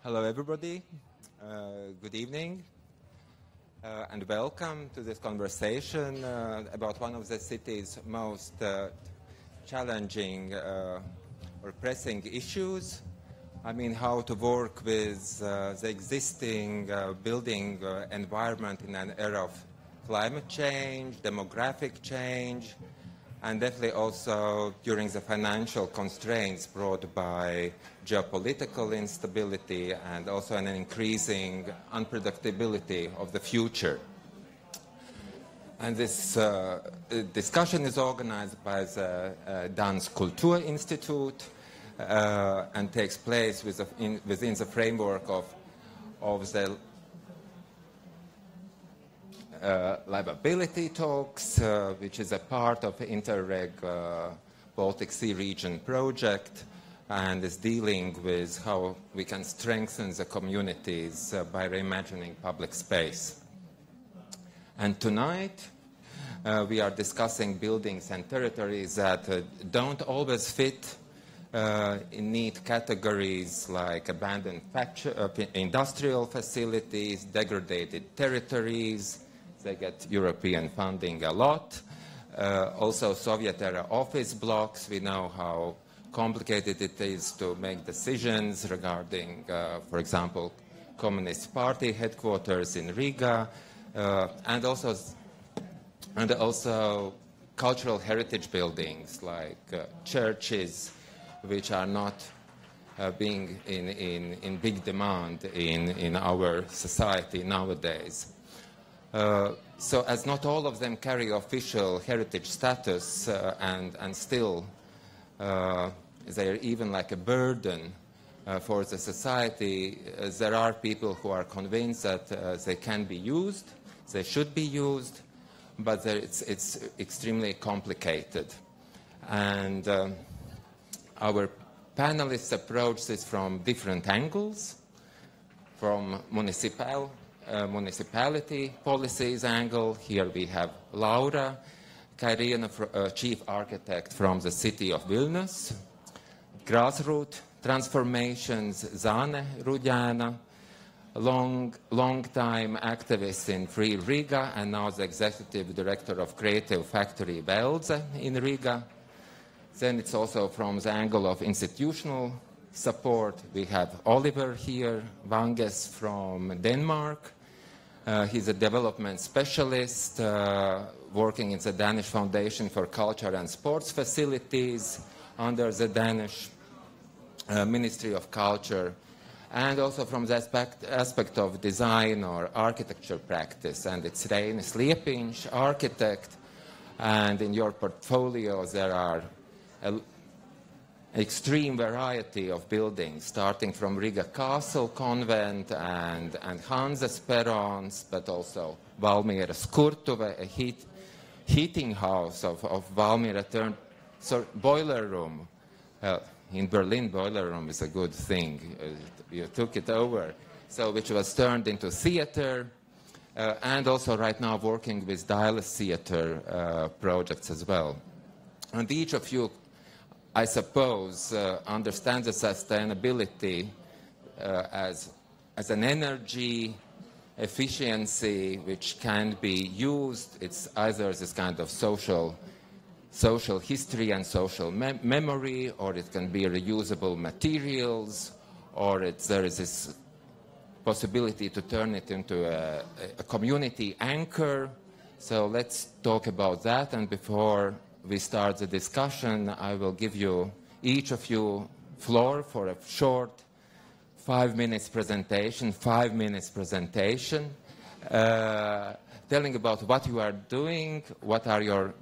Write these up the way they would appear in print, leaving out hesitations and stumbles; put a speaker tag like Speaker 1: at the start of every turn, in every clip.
Speaker 1: Hello, everybody. Good evening, and welcome to this conversation about one of the city's most challenging or pressing issues. I mean, how to work with the existing building environment in an era of climate change, demographic change, and definitely also during the financial constraints brought by geopolitical instability and also an increasing unpredictability of the future. And this discussion is organized by the Dānijas Kultūras Institūts and takes place within the framework of the livability talks, which is a part of the INTERREG Baltic Sea region project and is dealing with how we can strengthen the communities by reimagining public space. And tonight we are discussing buildings and territories that don't always fit in neat categories like abandoned industrial facilities, degraded territories. They get European funding a lot. Also Soviet-era office blocks. We know how complicated it is to make decisions regarding, for example, Communist Party headquarters in Riga, and also cultural heritage buildings like churches, which are not being in big demand in our society nowadays. So as not all of them carry official heritage status and still they are even like a burden for the society, there are people who are convinced that they can be used, they should be used, but it's extremely complicated. And our panelists approach this from different angles, from municipality policies angle. Here we have Laura Kairina, chief architect from the city of Vilnius. Grassroots transformations, Zane Ruģēna, long-time activist in Free Riga and now the executive director of Creative Factory Velze in Riga. Then it's also from the angle of institutional support. We have Oliver here, Vanges from Denmark. He's a development specialist working in the Danish Foundation for Culture and Sports Facilities under the Danish Ministry of Culture, and also from the aspect of design or architecture practice. And it's Reine Sliepiņš, architect, and in your portfolio there are an extreme variety of buildings, starting from Riga Castle Convent and Hanzas Perons, but also Valmieras Kurtuve, a heating house of Valmiera boiler room. In Berlin, boiler room is a good thing. You took it over. So which was turned into theater, and also right now working with Dialis Theater projects as well. And each of you, I suppose, understands the sustainability as an energy efficiency which can be used. It's either this kind of social history and social memory, or it can be reusable materials, or there is this possibility to turn it into a community anchor. So let's talk about that, and before we start the discussion, I will give you, each of you, floor for a short 5 minutes presentation, telling about what you are doing, what are your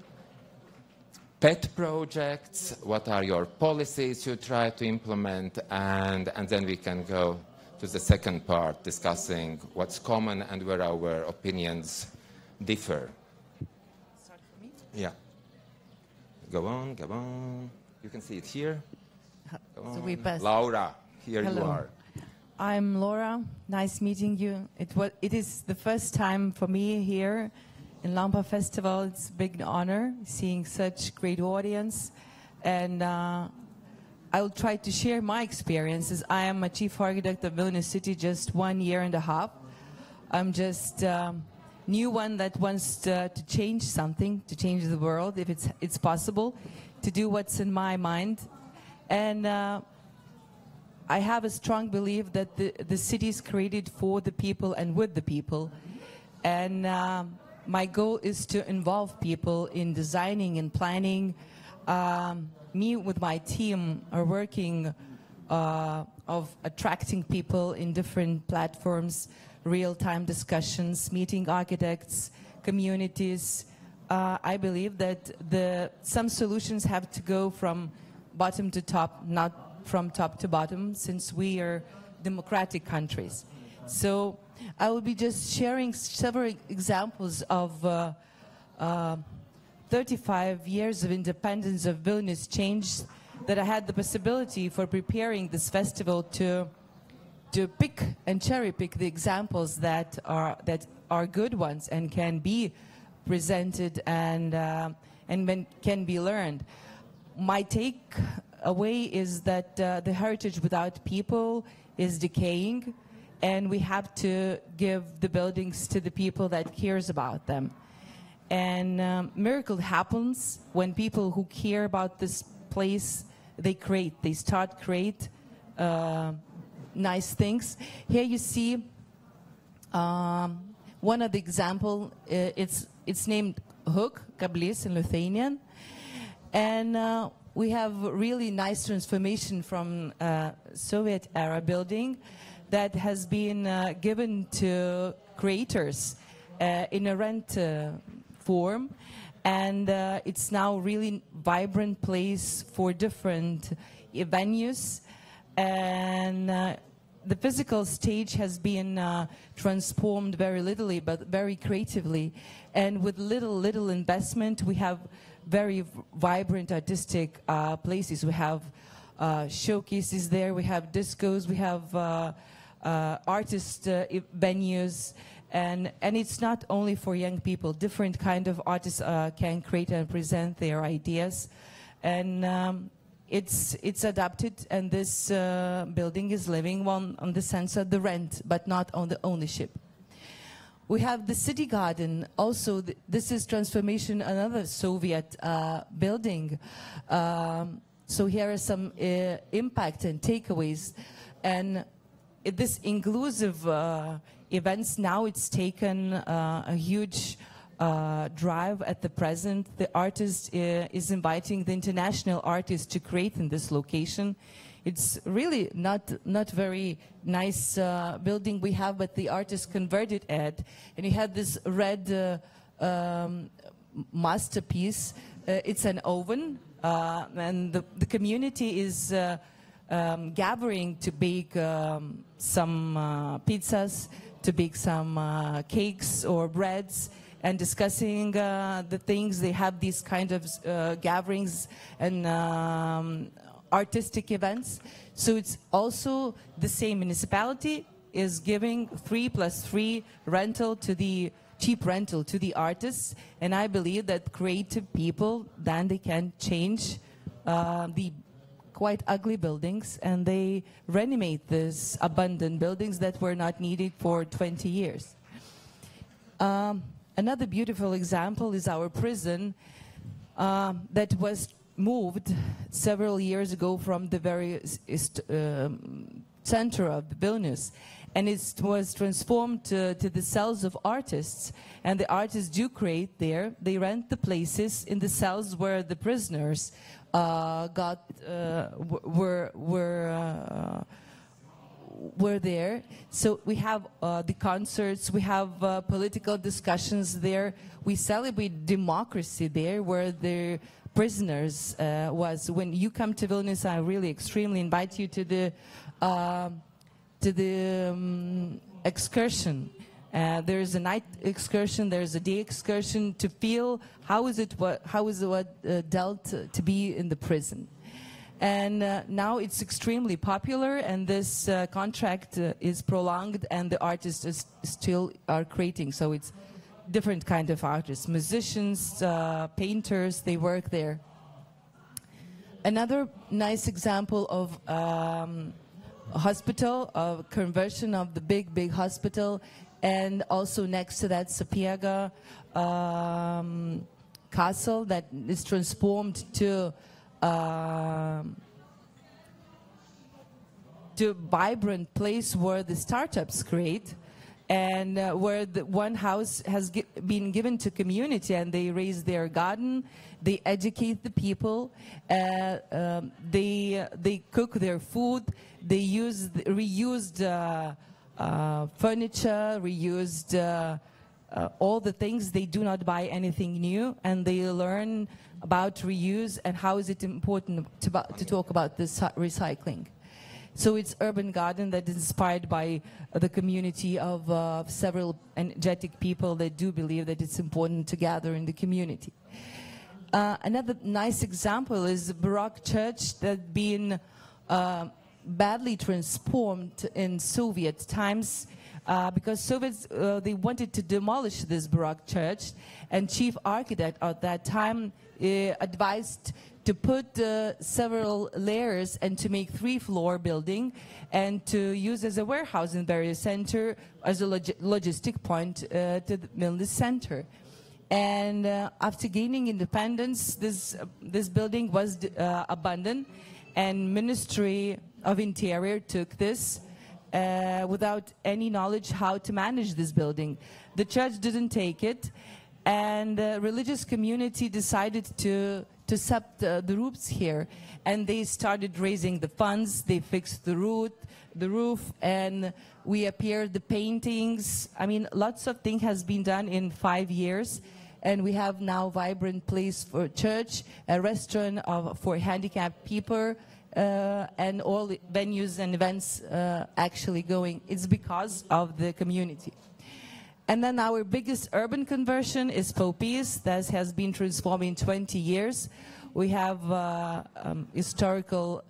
Speaker 1: pet projects, what are your policies you try to implement, and then we can go to the second part, discussing what's common and where our opinions differ.
Speaker 2: Start for me?
Speaker 1: Yeah. Go on. You can see it here. Go on.
Speaker 2: So we pass.
Speaker 1: Laura, here
Speaker 2: Hello.
Speaker 1: you are.
Speaker 2: I'm Laura. Nice meeting you. It is the first time for me here in LAMPA Festival. It's a big honor seeing such great audience. And I will try to share my experiences. I am a chief architect of Vilnius City just 1.5 years. I'm just new one that wants to change something, to change the world, if it's possible, to do what's in my mind. And I have a strong belief that the city is created for the people and with the people. And my goal is to involve people in designing and planning. Me with my team are working of attracting people in different platforms, real-time discussions, meeting architects, communities. I believe that some solutions have to go from bottom to top, not from top to bottom, since we are democratic countries. So I will be just sharing several examples of 35 years of independence of Vilnius change that I had the possibility for preparing this festival to pick and cherry pick the examples that are good ones and can be presented and can be learned. My take away is that the heritage without people is decaying, and we have to give the buildings to the people that cares about them. And miracle happens when people who care about this place, they start create nice things. Here you see one of the example. It's named Hook, Kablis in Lithuanian, and we have really nice transformation from Soviet era building that has been given to creators in a rent form, and it's now really vibrant place for different venues, and the physical stage has been transformed very little, but very creatively, and with little investment we have very vibrant artistic places. We have showcases there, we have discos, we have artist venues, and it's not only for young people. Different kind of artists can create and present their ideas, and it's adapted, and this building is living on the sense of the rent, but not on the ownership. We have the City Garden. Also, this is transformation, another Soviet building. So here are some impact and takeaways. And this inclusive events, now it's taken a huge drive at the present. The artist is inviting the international artists to create in this location. It's really not very nice building we have, but the artist converted it, and he had this red masterpiece. It's an oven, and the community is gathering to bake some pizzas, to bake some cakes or breads, and discussing the things. They have these kind of gatherings and artistic events. So it's also the same municipality is giving 3+3 rental to the cheap rental to the artists, and I believe that creative people, then they can change the quite ugly buildings, and they renovate these abandoned buildings that were not needed for 20 years. Another beautiful example is our prison that was moved several years ago from the very center of Vilnius, and it was transformed to the cells of artists, and the artists do create there. They rent the places in the cells where the prisoners were there. So we have the concerts, we have political discussions there. We celebrate democracy there, where the prisoners was. When you come to Vilnius, I really extremely invite you to the excursion. There's a night excursion, there's a day excursion, to feel how is it dealt to be in the prison. And now it's extremely popular, and this contract is prolonged, and the artists still are creating. So it's different kind of artists, musicians, painters, they work there. Another nice example of hospital, of conversion of the big hospital, and also next to that Sapiega castle that is transformed to vibrant place where the startups create, and where the one house has been given to community, and they raise their garden, they educate the people, they cook their food, they use reused furniture, reused all the things. They do not buy anything new, and they learn about reuse and how is it important to talk about this recycling. So it's urban garden that is inspired by the community of several energetic people that do believe that it's important to gather in the community. Another nice example is the Baroque church that been badly transformed in Soviet times because Soviets, they wanted to demolish this Baroque church, and chief architect at that time advised to put several layers and to make 3-floor building and to use as a warehouse in various center as a logistic point to the center. And after gaining independence, this building was abandoned, and Ministry of Interior took this without any knowledge how to manage this building. The church didn't take it, and the religious community decided to set the roofs here, and they started raising the funds. They fixed the roof, and we appeared the paintings. I mean, lots of things has been done in 5 years, and we have now vibrant place for church, a restaurant for handicapped people, and all the venues and events actually going. It's because of the community. And then our biggest urban conversion is Pilsētas, that has been transformed in 20 years. We have historical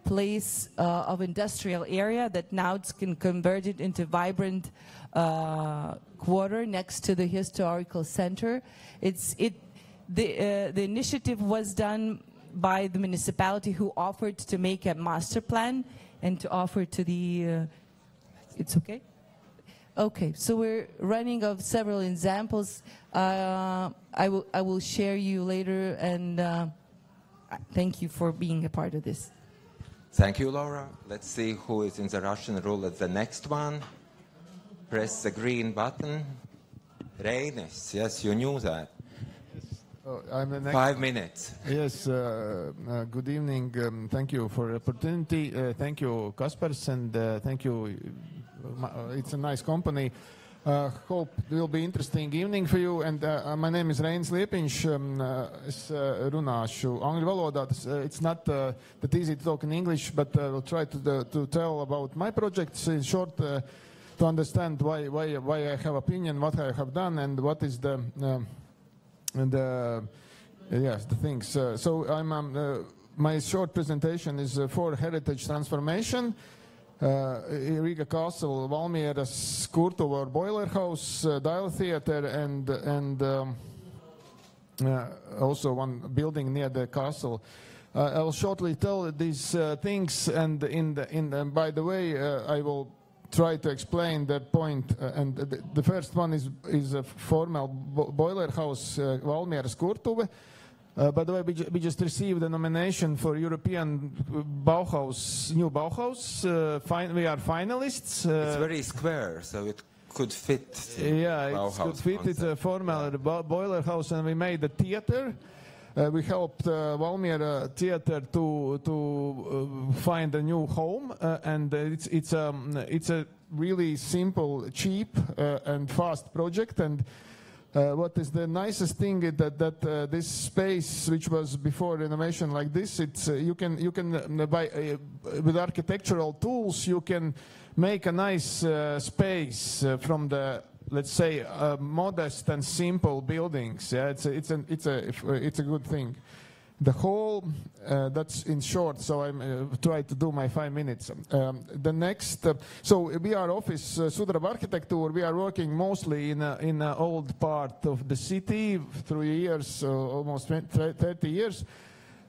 Speaker 2: place of industrial area that now it's converted into vibrant quarter next to the historical center. The initiative was done by the municipality, who offered to make a master plan and to offer to the... it's okay? Okay, so we're running of several examples. I will share you later, and thank you for being a part of this.
Speaker 1: Thank you, Laura. Let's see who is in the Russian roulette. The next one. Press the green button. Reinis, yes, you knew that.
Speaker 3: I'm the next
Speaker 1: 5 minutes.
Speaker 3: Yes, good evening. Thank you for the opportunity. Thank you, Kaspars, and thank you. It's a nice company. Hope it will be interesting evening for you. And my name is Reinis Liepiņš. Es runāšu angļu valodā. It's not that easy to talk in English, but I'll try to tell about my projects in short, to understand why I have opinion, what I have done, and what is the things. So my short presentation is for heritage transformation. Riga Castle, Valmieras Kurtuva or Boiler House, Dial Theatre, and also one building near the castle. I'll shortly tell these things, and by the way, I will try to explain that point. And the first one is a formal boiler house, Valmieras Kurtuva. By the way, we just received a nomination for European Bauhaus, new Bauhaus. We are finalists.
Speaker 1: It's very square, so it could fit.
Speaker 3: Yeah, it could fit. Concept. It's a formal boiler house, and we made a theater. We helped Valmiera Theater to find a new home, and it's a really simple, cheap, and fast project. And what is the nicest thing is that this space, which was before renovation like this, it's you can by with architectural tools you can make a nice space from the, let's say, modest and simple buildings. Yeah, it's a good thing. The whole, that's in short, so I'm try to do my 5 minutes. The next, so we are office Sudraba Architecture. We are working mostly in a old part of the city through years, almost 30 years.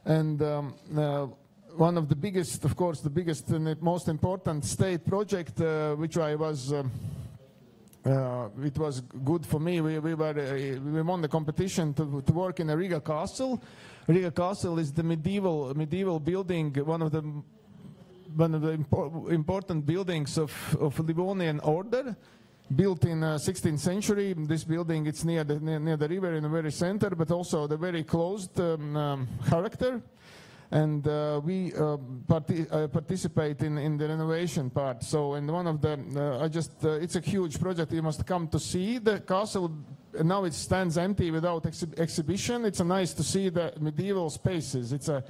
Speaker 3: And one of the biggest, of course, the biggest and most important state project, which I was, it was good for me. We won the competition to work in a Riga castle. Riga castle is the medieval building, one of the important buildings of Livonian order, built in 16th century. This building, it's near the river in the very center, but also the very closed character. And we participate in the renovation part. So, in one of the, it's a huge project. You must come to see the castle. Now it stands empty without exhibition. It's nice to see the medieval spaces. It's a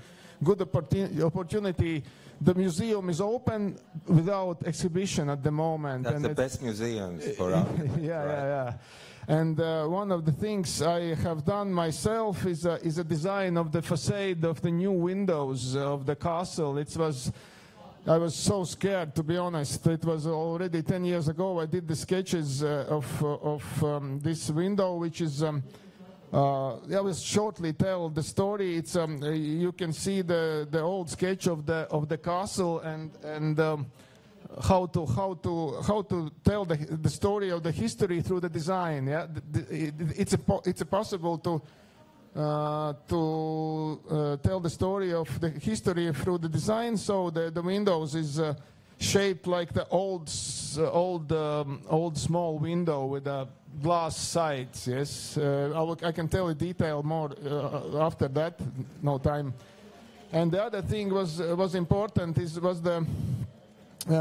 Speaker 3: good opportunity. The museum is open without exhibition at the moment.
Speaker 1: That's the best museums for us.
Speaker 3: Yeah. And one of the things I have done myself is a design of the facade of the new windows of the castle. I was so scared, to be honest. It was already 10 years ago. I did the sketches of this window, which is. I will shortly tell the story. It's you can see the old sketch of the castle and how to tell the story of the history through the design. Yeah, it's possible to tell the story of the history through the design. So the windows is shaped like the old small window with glass sides. Yes, I can tell in detail more after that. No time. And the other thing was important was the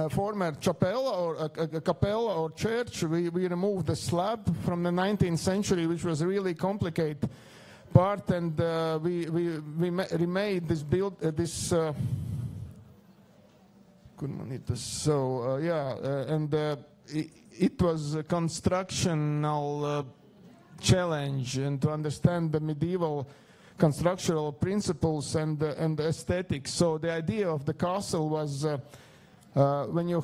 Speaker 3: former chapel or a capella or church. We removed the slab from the 19th century, which was a really complicated part, and we remade this it was a constructional challenge, and to understand the medieval constructional principles and aesthetics. So the idea of the castle was when you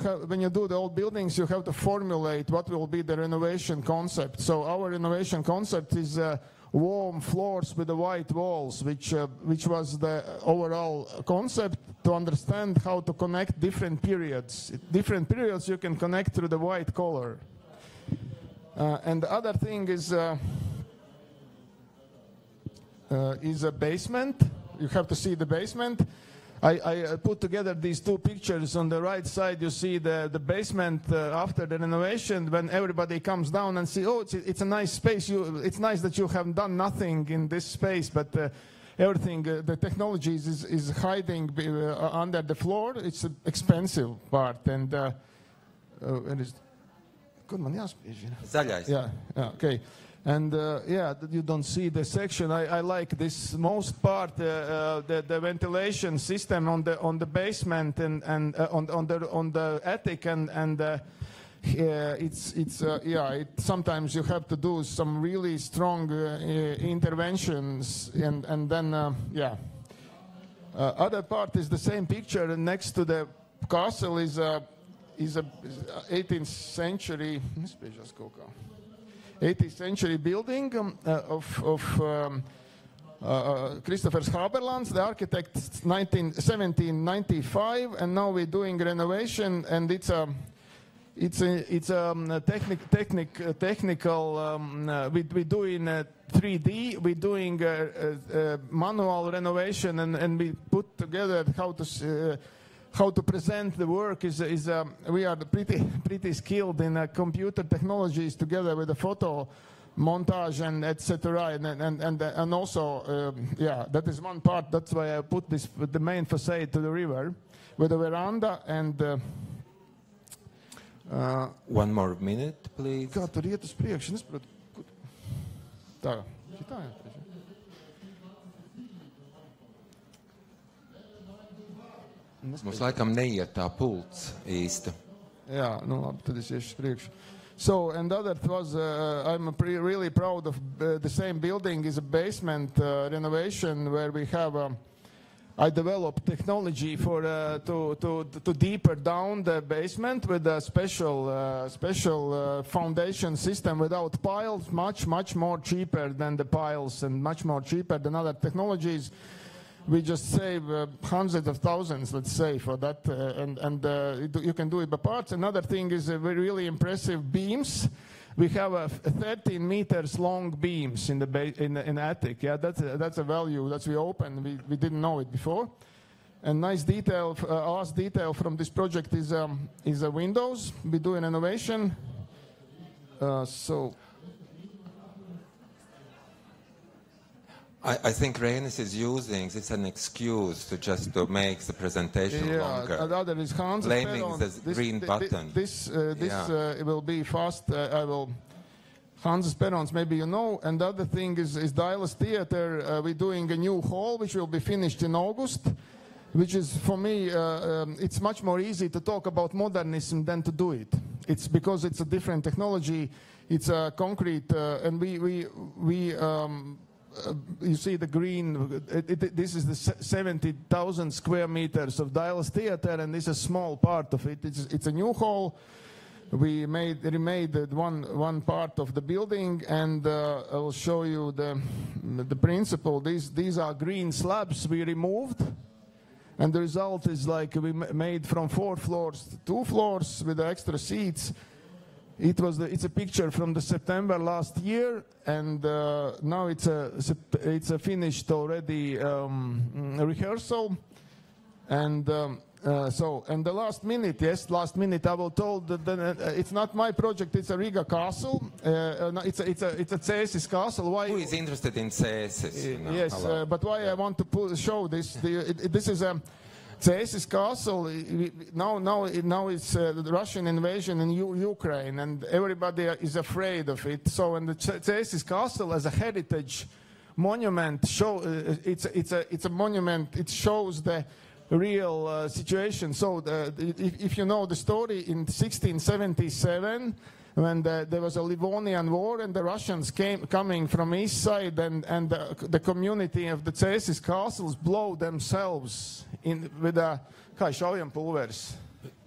Speaker 3: do the old buildings, you have to formulate what will be the renovation concept. So our renovation concept is warm floors with the white walls, which was the overall concept, to understand how to connect different periods. Different periods you can connect through the white color. And the other thing is a basement. You have to see the basement. I put together these two pictures. On the right side, you see the basement after the renovation, when everybody comes down and see, oh, it's a nice space. It's nice that you have done nothing in this space, but everything, the technology is hiding under the floor. It's an expensive part, and it is. Yeah, okay. And you don't see the section. I like this most part, the ventilation system on the basement and on the attic, and sometimes you have to do some really strong interventions, and then other part is the same picture, and next to the castle is a 18th century. 18th century building of Christopher Haberlands, the architect, 1795, and now we're doing renovation, and it's a technical. We're doing 3D. We're doing manual renovation, and we put together how to present the work we are pretty skilled in computer technologies, together with the photo montage and etc. And also that is one part. That's why I put the main facade to the river with a veranda and.
Speaker 1: One more minute, please.
Speaker 3: Kā tur iet uz priekšu? Tā.
Speaker 1: Mums laikam neiet tā pults īsti.
Speaker 3: Jā, nu labi, tad es iešu priekšu. So, and the other was, I'm really proud of the same building is a basement renovation where we have, I developed technology for to deeper down the basement with a special foundation system without piles, much more cheaper than the piles and much more cheaper than other technologies. We just save hundreds of thousands, let's say, for that, you can do it by parts. Another thing is really impressive beams. We have 13 meters long beams in the attic. Yeah, that's a value that we opened. We didn't know it before. And nice detail, last detail from this project is windows. We do an innovation.
Speaker 1: I think Reinis is using this an excuse to make the presentation longer.
Speaker 3: The other is Hans.
Speaker 1: Blaming the green button.
Speaker 3: This will be fast. Hans Perons, maybe you know. And the other thing is Dailas Theater. We're doing a new hall which will be finished in August. Which is, for me, it's much more easy to talk about modernism than to do it. It's because it's a different technology. It's a concrete, and you see the green, this is the 70,000 square meters of Dailas Theater, and this is a small part of it. It's a new hall. We remade one part of the building, and I will show you the principle. These are green slabs we removed, and the result is like we made from 4 floors to 2 floors with the extra seats. It's a picture from the September last year, and now it's a finished already rehearsal, and the last minute I was told that it's not my project. It's a Riga castle. It's a Cēsis castle. Why?
Speaker 1: Who is interested in Cēsis?
Speaker 3: Yes, but why I want to show this? This is a Cēsis castle. Now it's the Russian invasion in Ukraine, and everybody is afraid of it. So, and the Cēsis castle as a heritage monument it's a monument. It shows the real situation. So, if you know the story, in 1677, when there was a Livonian war and the Russians coming from east side, and the community of the Cēsis castles blow themselves with a pulvers.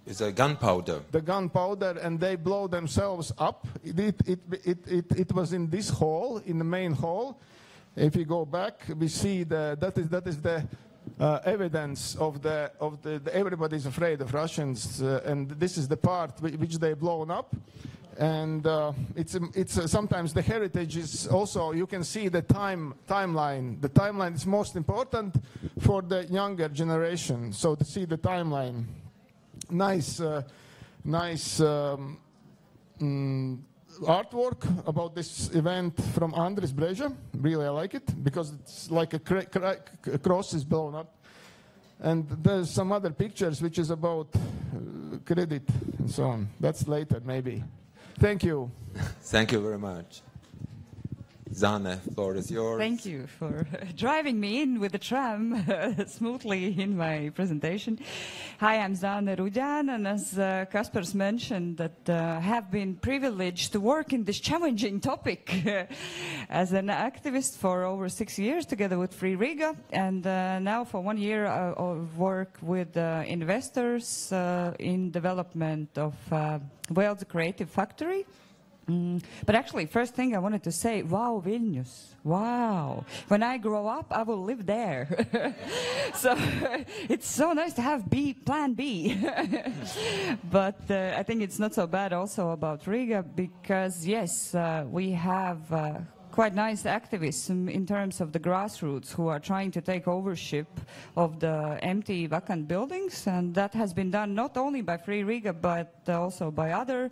Speaker 1: It's a gunpowder.
Speaker 3: The gunpowder, and they blow themselves up. It was in this hall, in the main hall. If you go back, we see that is the evidence of the everybody's afraid of Russians, and this is the part which they blown up. And it's sometimes the heritage is also, you can see the timeline. The timeline is most important for the younger generation. So to see the timeline, nice artwork about this event from Andris Breža. Really, I like it because it's like a cross is blown up. And there's some other pictures which is about credit and so on. That's later, maybe. Thank you.
Speaker 1: Thank you very much. Zane, floor is yours.
Speaker 4: Thank you for driving me in with the tram smoothly in my presentation. Hi, I'm Zane Ruģēna, and as Kaspars mentioned, that have been privileged to work in this challenging topic as an activist for over 6 years together with Free Riga, and now for 1 year of work with investors in development of Wales Creative Factory. But actually, first thing I wanted to say, wow, Vilnius, wow. When I grow up, I will live there. So it's so nice to have plan B. But I think it's not so bad also about Riga, because yes, we have quite nice activists in terms of the grassroots who are trying to take ownership of the empty vacant buildings, and that has been done not only by Free Riga but also by other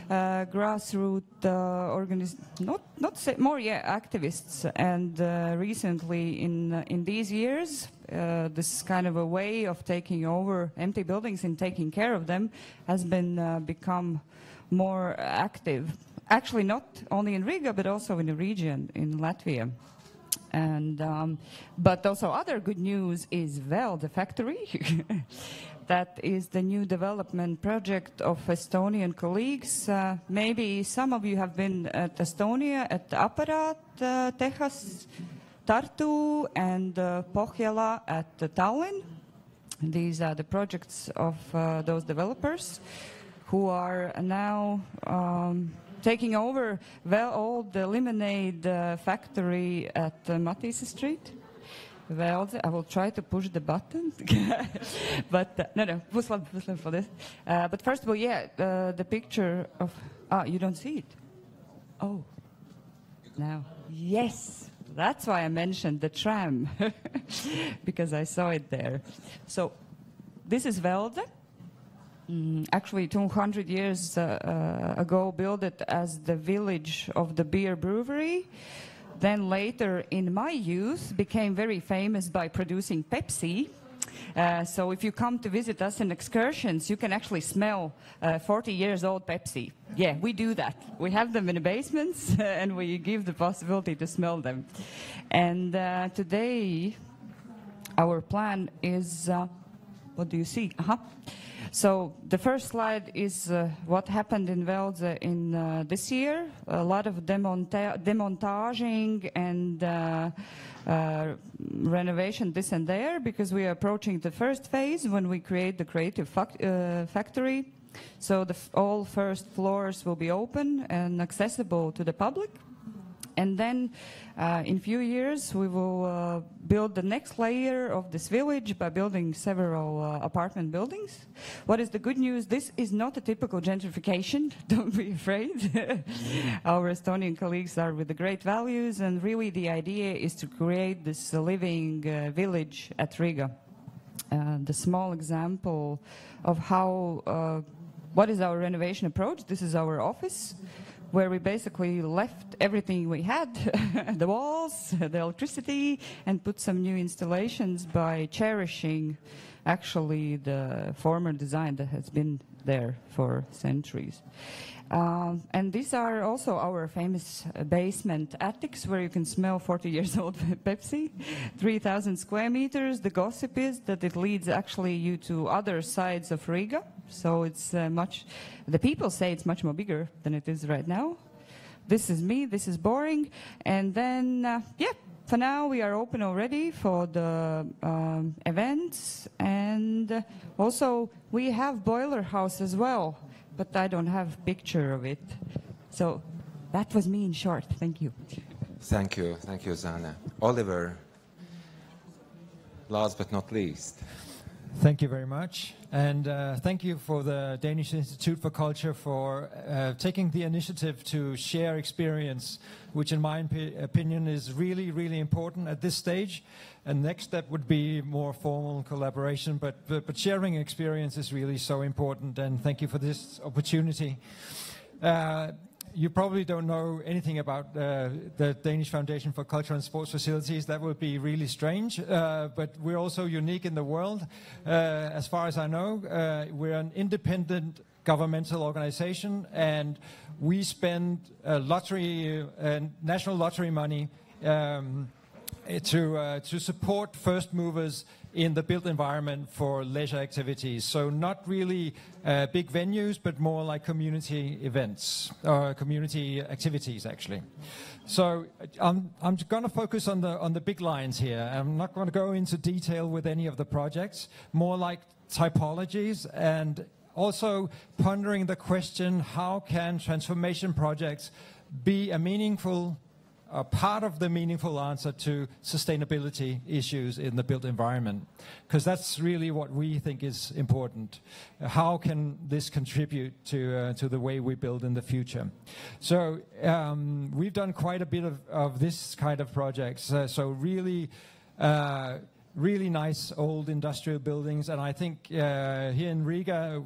Speaker 4: grassroots activists. And recently in these years, this is kind of a way of taking over empty buildings and taking care of them has been become more active. Actually, not only in Riga, but also in the region, in Latvia. And but also other good news is the factory. That is the new development project of Estonian colleagues. Maybe some of you have been at Estonia at Apparat Tehas, Tartu, and Pohjola at Tallinn. These are the projects of those developers who are now taking over old lemonade factory at Matisse Street. Well, I will try to push the button, but no, puslam for this. But first of all, the picture of you don't see it. Oh, now yes, that's why I mentioned the tram because I saw it there. So this is Velde. Actually, 200 years ago, built it as the village of the beer brewery. Then later, in my youth, became very famous by producing Pepsi. So if you come to visit us in excursions, you can actually smell 40 years old Pepsi. Yeah, we do that. We have them in the basements, and we give the possibility to smell them. And today, our plan is, what do you see? So the first slide is what happened in Velde in this year. A lot of demontaging and renovation this and there, because we are approaching the first phase when we create the creative factory. So all first floors will be open and accessible to the public. And then in a few years, we will build the next layer of this village by building several apartment buildings. What is the good news? This is not a typical gentrification. Don't be afraid. Our Estonian colleagues are with the great values, and really the idea is to create this living village at Riga. The small example of how, what is our renovation approach? This is our office, where we basically left everything we had, the walls, the electricity, and put some new installations by cherishing actually the former design that has been there for centuries. And these are also our famous basement attics, where you can smell 40 years old Pepsi, 3,000 square meters. The gossip is that it leads actually you to other sides of Riga. So it's the people say it's much more bigger than it is right now. This is me, this is boring. And then, for now we are open already for the events. And also we have boiler house as well, but I don't have a picture of it. So that was me in short. Thank you.
Speaker 1: Thank you, Zana. Oliver, last but not least.
Speaker 5: Thank you very much. And thank you for the Danish Institute for Culture for taking the initiative to share experience, which in my opinion is really, really important at this stage. And next step would be more formal collaboration, but sharing experience is really so important. And thank you for this opportunity. You probably don't know anything about the Danish Foundation for Culture and Sports Facilities. That would be really strange, but we're also unique in the world. As far as I know, we're an independent governmental organization, and we spend national lottery money to support first movers in the built environment for leisure activities. So not really big venues, but more like community events, or community activities, actually. So I'm going to focus on the big lines here. I'm not going to go into detail with any of the projects, more like typologies, and also pondering the question, how can transformation projects be a part of the meaningful answer to sustainability issues in the built environment? Because that's really what we think is important. How can this contribute to the way we build in the future? So we've done quite a bit of this kind of projects. So really nice old industrial buildings, and I think here in Riga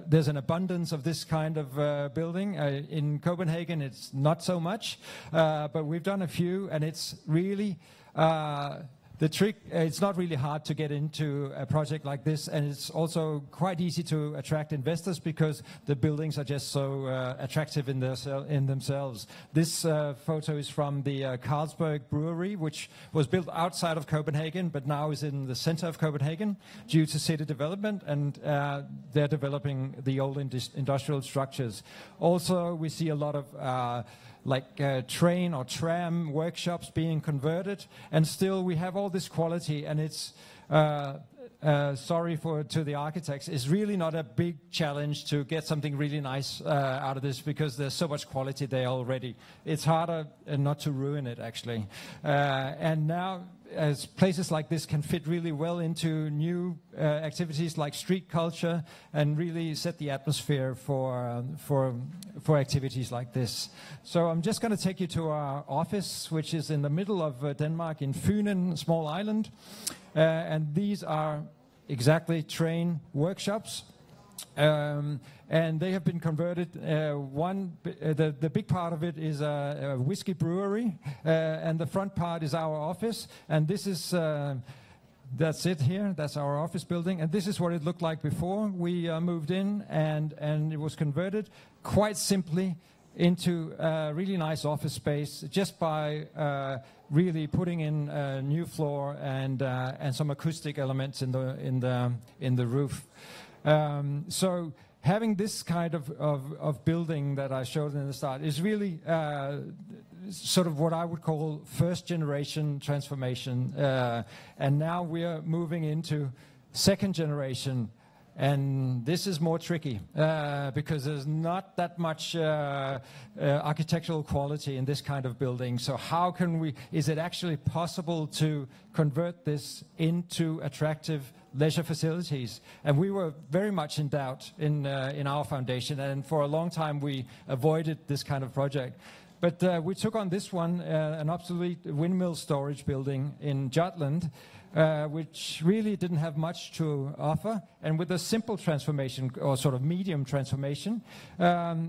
Speaker 5: there's an abundance of this kind of building. In Copenhagen it's not so much, but we've done a few, and it's really the trick, it's not really hard to get into a project like this, and it's also quite easy to attract investors because the buildings are just so attractive in themselves. This photo is from the Carlsberg Brewery, which was built outside of Copenhagen, but now is in the center of Copenhagen due to city development, and they're developing the old industrial structures. Also, we see a lot of train or tram workshops being converted, and still we have all this quality, and it's sorry to the architects, it's really not a big challenge to get something really nice out of this because there's so much quality there already. It's harder not to ruin it, actually. And now, as places like this can fit really well into new activities like street culture and really set the atmosphere for activities like this. So I'm just going to take you to our office, which is in the middle of Denmark in Funen, a small island. And these are exactly train workshops. And they have been converted. The big part of it is a whiskey brewery, and the front part is our office. And this is that's it here. That's our office building, and this is what it looked like before we moved in, and it was converted quite simply into a really nice office space just by really putting in a new floor and some acoustic elements in the roof. So having this kind of building that I showed in the start is really sort of what I would call first generation transformation. And now we are moving into second generation. And this is more tricky because there's not that much architectural quality in this kind of building. So how is it actually possible to convert this into attractive leisure facilities? And we were very much in doubt in our foundation, and for a long time we avoided this kind of project. But we took on this one, an obsolete windmill storage building in Jutland, which really didn't have much to offer. And with a simple transformation, or sort of medium transformation,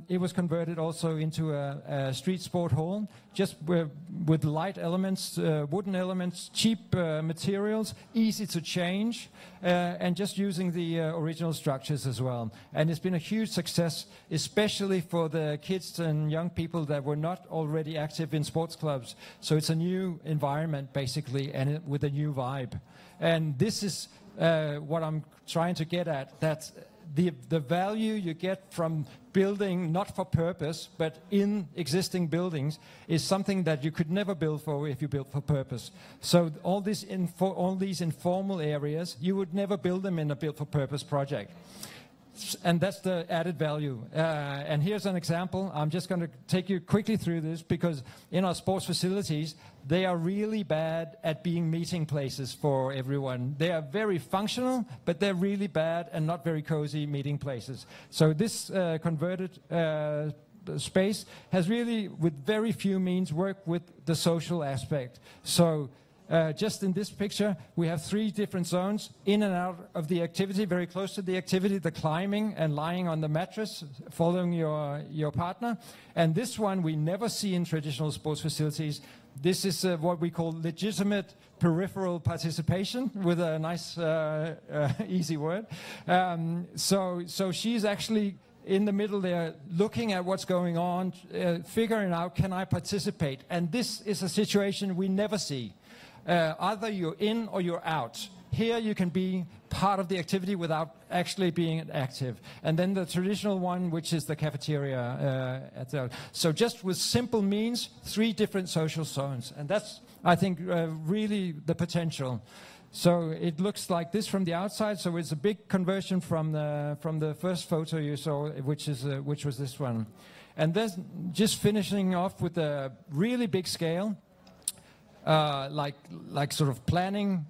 Speaker 5: it was converted also into a street sport hall, just with light elements, wooden elements, cheap materials, easy to change, and just using the original structures as well. And it's been a huge success, especially for the kids and young people that were not already active in sports clubs. So it's a new environment, basically, and with a new vibe. And this is what I'm trying to get at, that the value you get from building not for purpose, but in existing buildings, is something that you could never build for if you built for purpose. So all these informal areas, you would never build them in a built for purpose project. And that's the added value. And here's an example. I'm just going to take you quickly through this, because in our sports facilities, they are really bad at being meeting places for everyone. They are very functional, but they're really bad and not very cozy meeting places. So this converted space has really, with very few means, worked with the social aspect. So just in this picture, we have 3 different zones in and out of the activity, very close to the activity, the climbing and lying on the mattress, following your partner. And this one we never see in traditional sports facilities. This is what we call legitimate peripheral participation, with a nice, easy word. So she's actually in the middle there, looking at what's going on, figuring out, can I participate? And this is a situation we never see. Either you're in or you're out. Here you can be part of the activity without actually being active. And then the traditional one, which is the cafeteria. So just with simple means, 3 different social zones. And that's, I think, really the potential. So it looks like this from the outside. So it's a big conversion from the first photo you saw, which was this one. And then just finishing off with a really big scale. Like sort of planning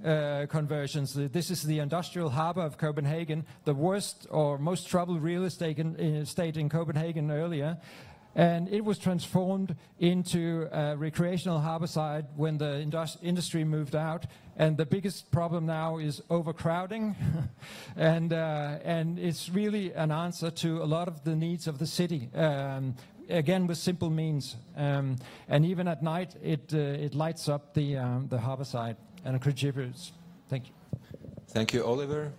Speaker 5: conversions. This is the industrial harbor of Copenhagen, the worst or most troubled real estate in Copenhagen earlier. And it was transformed into a recreational harborside when the industry moved out. And the biggest problem now is overcrowding. and it's really an answer to a lot of the needs of the city. Again, with simple means, and even at night, it lights up the harbour side. and contributors. Thank you.
Speaker 1: Thank you, Oliver.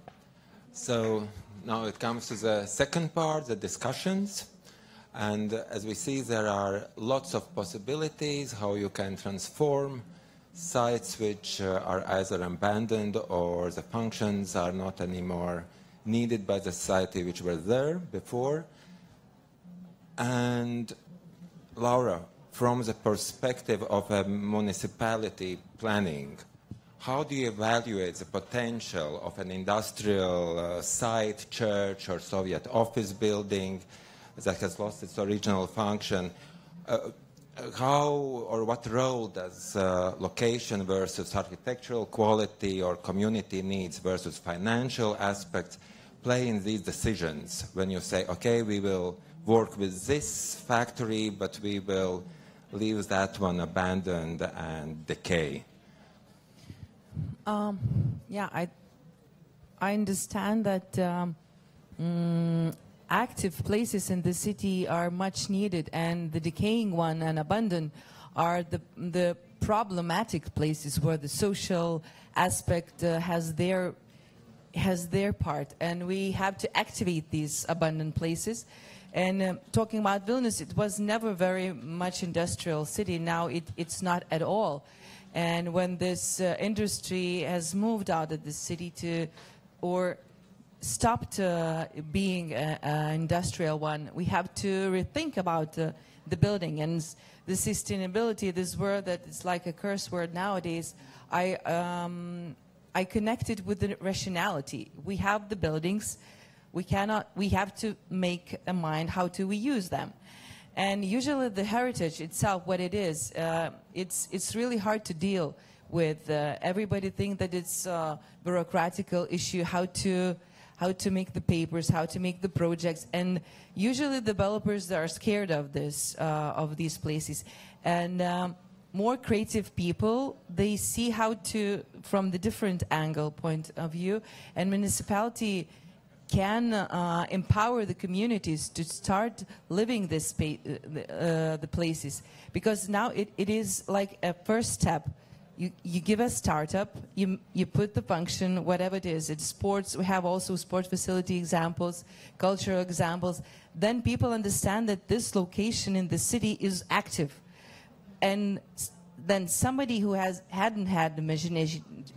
Speaker 1: So now it comes to the second part, the discussions. And as we see, there are lots of possibilities how you can transform sites which are either abandoned or the functions are not anymore needed by the society which were there before. And Laura, from the perspective of a municipality planning, how do you evaluate the potential of an industrial site, church, or Soviet office building that has lost its original function? How or what role does location versus architectural quality or community needs versus financial aspects play in these decisions when you say, okay, we will work with this factory, but we will leave that one abandoned and decay?
Speaker 2: Yeah, I understand that active places in the city are much needed, and the decaying one and abandoned are the problematic places where the social aspect has their part, and we have to activate these abandoned places. And talking about Vilnius, it was never very much industrial city. Now it's not at all. And when this industry has moved out of the city or stopped being an industrial one, we have to rethink about the building and the sustainability. This word that is like a curse word nowadays. I connected with the rationality. We have the buildings. We have to make a mind how do we use them. And usually the heritage itself, what it is, it's really hard to deal with. Everybody think that it's a bureaucratical issue, how to make the papers, how to make the projects. And usually developers are scared of this, of these places. And more creative people, they see how to, from the different angle point of view, and municipality can empower the communities to start living this the places, because now it is like a first step. You give a startup, you put the function, whatever it is. It's sports. We have also sport facility examples, cultural examples. Then people understand that this location in the city is active, and then somebody who hadn't had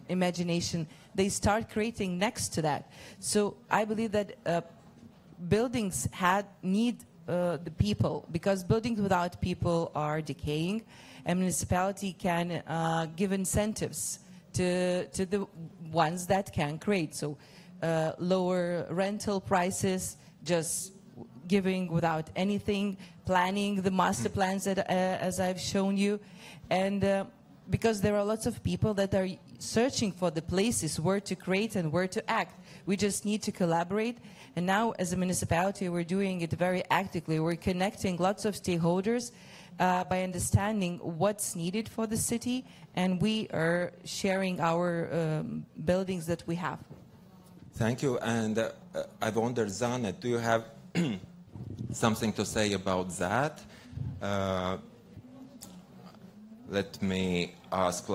Speaker 2: imagination, they start creating next to that. So I believe that buildings need the people, because buildings without people are decaying, and municipality can give incentives to the ones that can create. So lower rental prices, just giving without anything, planning the master plans that, as I've shown you. And because there are lots of people that are searching for the places where to create and where to act. We just need to collaborate. And now, as a municipality, we're doing it very actively. We're connecting lots of stakeholders by understanding what's needed for the city, and we are sharing our buildings that we have.
Speaker 1: Thank you. And I wonder, Zane, do you have something to say about that? Let me ask,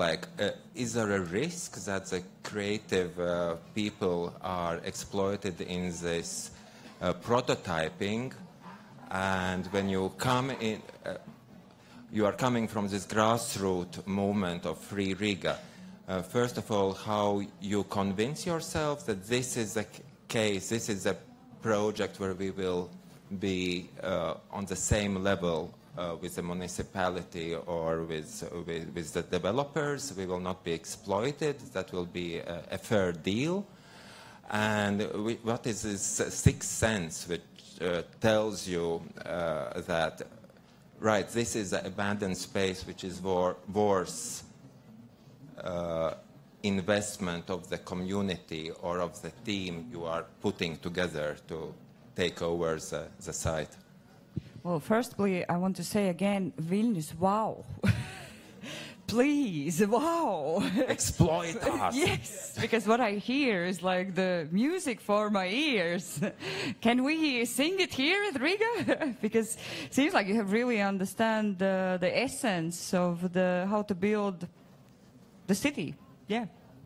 Speaker 1: is there a risk that the creative people are exploited in this prototyping? And when you come in, you are coming from this grassroots movement of Free Riga. First of all, how you convince yourself that this is the case, this is a project where we will be on the same level with the municipality or with the developers. We will not be exploited. That will be a fair deal. And what is this sixth sense which tells you that, right, this is an abandoned space which is worth investment of the community or of the team you are putting together to take over the site?
Speaker 4: Well, firstly, I want to say again, Vilnius, wow. Please, wow.
Speaker 1: Exploit us.
Speaker 4: Yes, because what I hear is like the music for my ears. Can we sing it here at Riga? Because it seems like you have really understand the essence of how to build the city.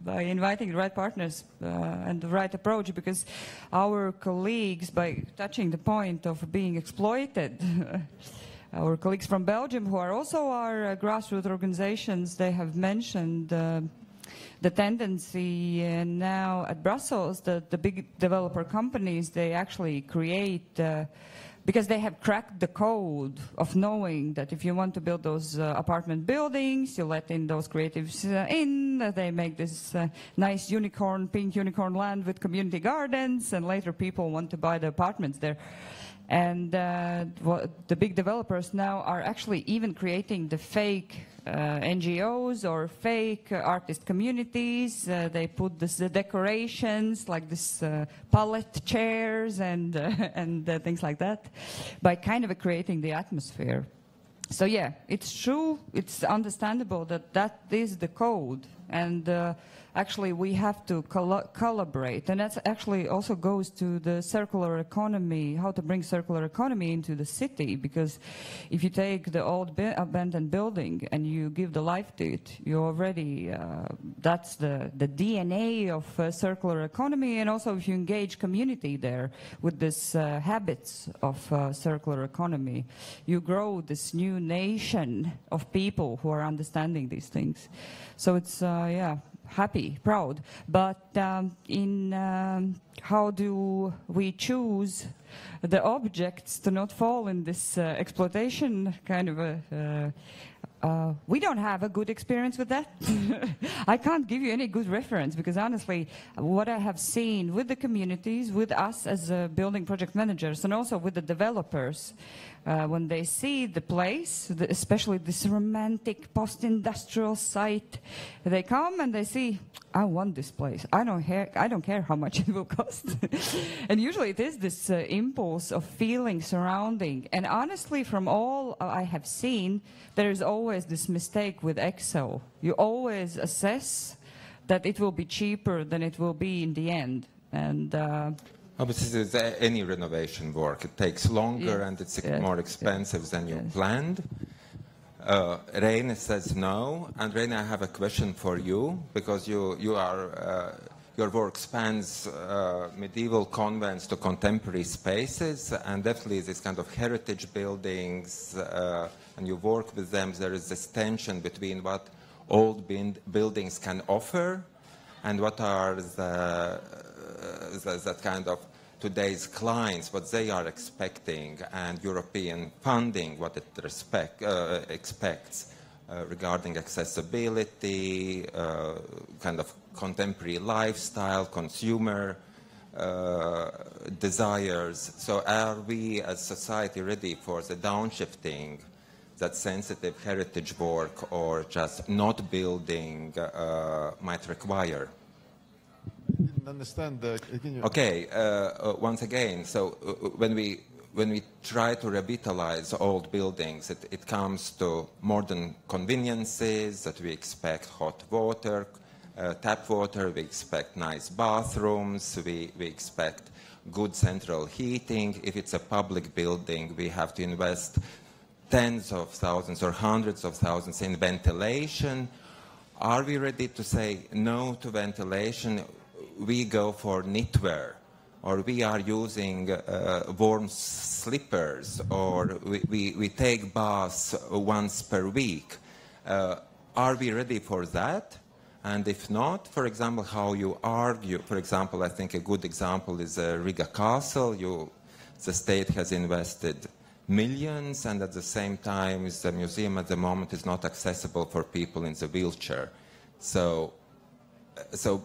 Speaker 4: by inviting the right partners and the right approach, because our colleagues, by touching the point of being exploited, our colleagues from Belgium, who are also our grassroots organizations, they have mentioned the tendency now at Brussels that the big developer companies, they actually create, because they have cracked the code of knowing that if you want to build those apartment buildings, you let in those creatives in, they make this nice pink unicorn land with community gardens, and later people want to buy the apartments there. And the big developers now are actually even creating the fake NGOs or fake artist communities. They put the decorations like this pallet chairs and things like that, by kind of creating the atmosphere. So yeah, it's true, it's understandable that is the code, and actually we have to collaborate, and that actually also goes to the circular economy, how to bring circular economy into the city, because if you take the old abandoned building and you give the life to it, you already, that's the DNA of circular economy, and also if you engage community there with this habits of circular economy, you grow this new nation of people who are understanding these things. So it's, happy, proud, but in how do we choose the objects to not fall in this exploitation kind of we don't have a good experience with that. I can't give you any good reference, because honestly, what I have seen with the communities, with us as building project managers, and also with the developers, when they see the place, especially this romantic post-industrial site, they come and they see, I want this place. I don't care how much it will cost. And usually it is this impulse of feeling surrounding. And honestly, from all I have seen, there is always this mistake with Excel. You always assess that it will be cheaper than it will be in the end. And
Speaker 1: obviously, there's any renovation work. It takes longer and it's more expensive than you planned. Reine says no. And Reine, I have a question for you, because you are, your work spans medieval convents to contemporary spaces, and definitely this kind of heritage buildings, and you work with them. There is this tension between what old buildings can offer and what are that kind of today's clients, what they are expecting, and European funding, what it expects regarding accessibility, kind of contemporary lifestyle, consumer desires. So are we as society ready for the downshifting that sensitive heritage work or just not building might require?
Speaker 3: Understand
Speaker 1: Okay, once again, so when we try to revitalize old buildings, it comes to modern conveniences, that we expect hot water, tap water, we expect nice bathrooms, we expect good central heating. If it's a public building, we have to invest tens of thousands or hundreds of thousands in ventilation. Are we ready to say no to ventilation? We go for knitwear, or we are using warm slippers, or we take baths once per week. Are we ready for that? And if not, for example, how you argue. For example, I think a good example is Riga Castle. The state has invested millions, and at the same time, the museum at the moment is not accessible for people in the wheelchair.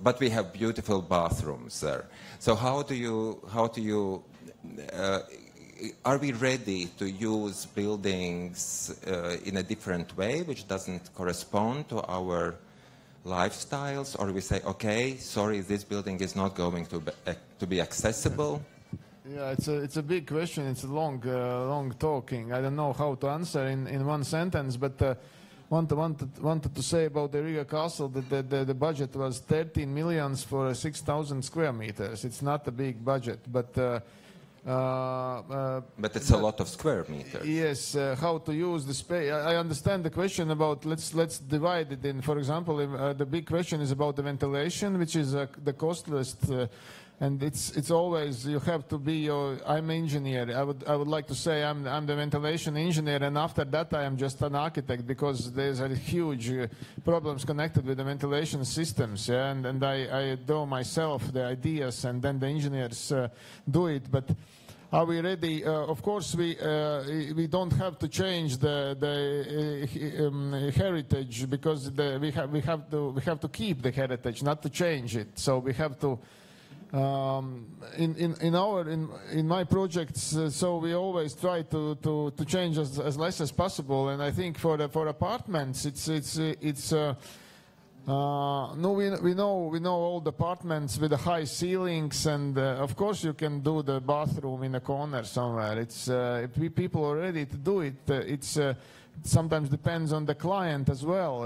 Speaker 1: But we have beautiful bathrooms there. So how do you are we ready to use buildings in a different way, which doesn't correspond to our lifestyles, or we say, okay, sorry, this building is not going to be accessible?
Speaker 3: Yeah, it's a big question. It's a long talking. I don't know how to answer in one sentence, but wanted to say about the Riga Castle that the budget was 13 million for 6,000 square meters. It's not a big budget, but
Speaker 1: But it's a lot of square meters.
Speaker 3: Yes, how to use the space. I understand the question about, let's divide it in, for example, the big question is about the ventilation, which is the costliest, and it's always, you have to be I'm engineer. I would like to say I'm the ventilation engineer, and after that I am just an architect, because there's a huge problems connected with the ventilation systems, yeah, and I do myself the ideas, and then the engineers do it, but are we ready? Of course, we don't have to change the heritage, because we have to keep the heritage, not to change it. So we have to in my projects. So we always try to change as less as possible. And I think for apartments, no, we know all the apartments with the high ceilings, and of course you can do the bathroom in a corner somewhere. It's people are ready to do it. Sometimes depends on the client as well.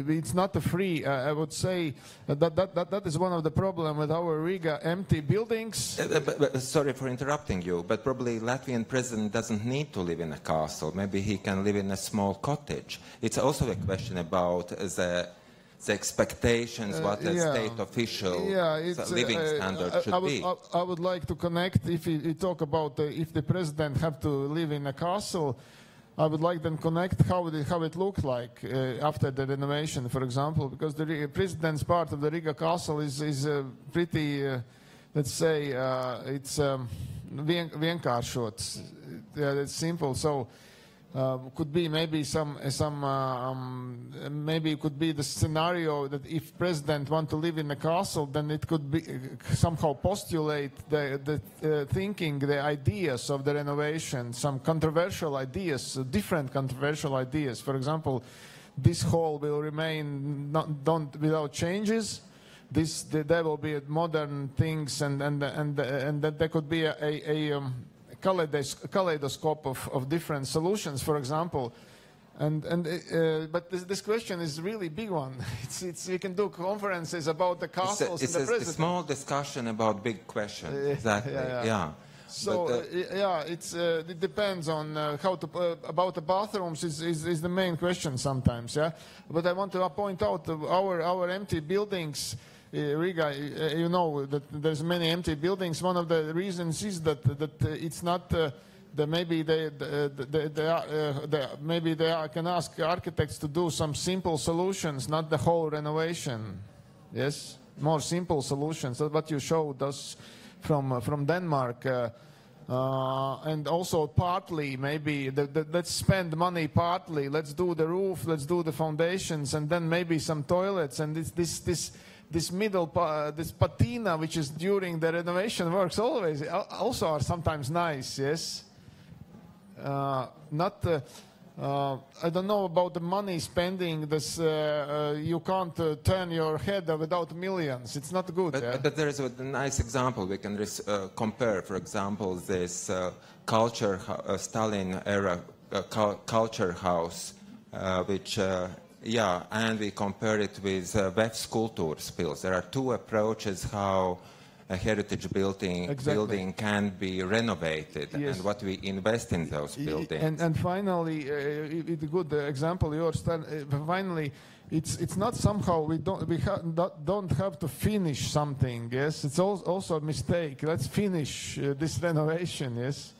Speaker 3: It's not a free. I would say that is one of the problem with our Riga empty buildings.
Speaker 1: But sorry for interrupting you, but probably Latvian president doesn't need to live in a castle. Maybe he can live in a small cottage. It's also a question about the expectations, what a state official living standard should be.
Speaker 3: I would like to connect, if you talk about if the president have to live in a castle, I would like them connect how it looked like after the renovation, for example, because the president's part of the Riga castle is pretty, let's say, it's vienkāršots. It's simple. So could be maybe maybe it could be the scenario that if president want to live in a castle, then it could be somehow postulate the thinking, the ideas of the renovation, some controversial ideas, different controversial ideas. For example, this hall will remain without changes. There will be modern things, and that there could be a kaleidoscope of different solutions, for example, but this question is a really big one. You can do conferences about the castles.
Speaker 1: It's
Speaker 3: and the
Speaker 1: a small discussion about big questions. Exactly. Yeah.
Speaker 3: So it depends on how to about the bathrooms is the main question sometimes. Yeah, but I want to point out our empty buildings. Riga, you know that there's many empty buildings. One of the reasons is that it's not maybe they can ask architects to do some simple solutions, not the whole renovation. Yes, more simple solutions. That's what you showed us from Denmark, and also partly maybe let's spend money partly. Let's do the roof, let's do the foundations, and then maybe some toilets and this middle this patina, which is during the renovation works, always also are sometimes nice. Yes, not. I don't know about the money spending. This you can't turn your head without millions. It's not good.
Speaker 1: But there is a nice example we can compare. For example, this Stalin era culture house, which. And we compare it with VEF's Kultūras pils. There are two approaches how a heritage building can be renovated, and what we invest in those buildings.
Speaker 3: And finally, it's a good example. Finally, it's not somehow we don't have to finish something. Yes, it's also a mistake. Let's finish this renovation. Yes,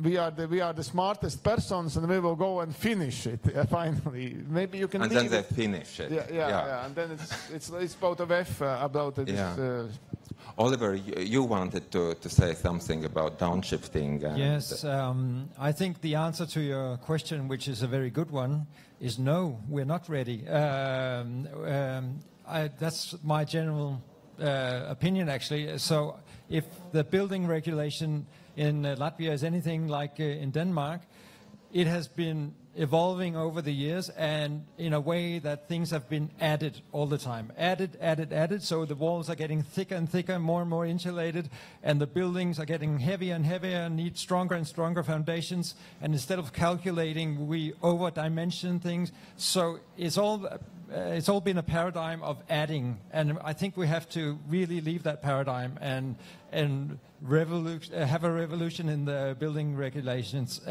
Speaker 3: we are the smartest persons, and we will go and finish it finally. Maybe you can.
Speaker 1: And then they finish it.
Speaker 3: Yeah. And then it's about a VEF about it.
Speaker 1: Yeah. Oliver, you wanted to say something about downshifting.
Speaker 5: Yes, I think the answer to your question, which is a very good one, is no, we're not ready. That's my general opinion, actually. So if the building regulation in Latvia is anything like in Denmark, it has been evolving over the years, and in a way that things have been added all the time. Added, so the walls are getting thicker and thicker, more and more insulated, and the buildings are getting heavier and heavier, need stronger and stronger foundations, and instead of calculating, we over-dimension things. So it's all it's all been a paradigm of adding, and I think we have to really leave that paradigm and have a revolution in the building regulations,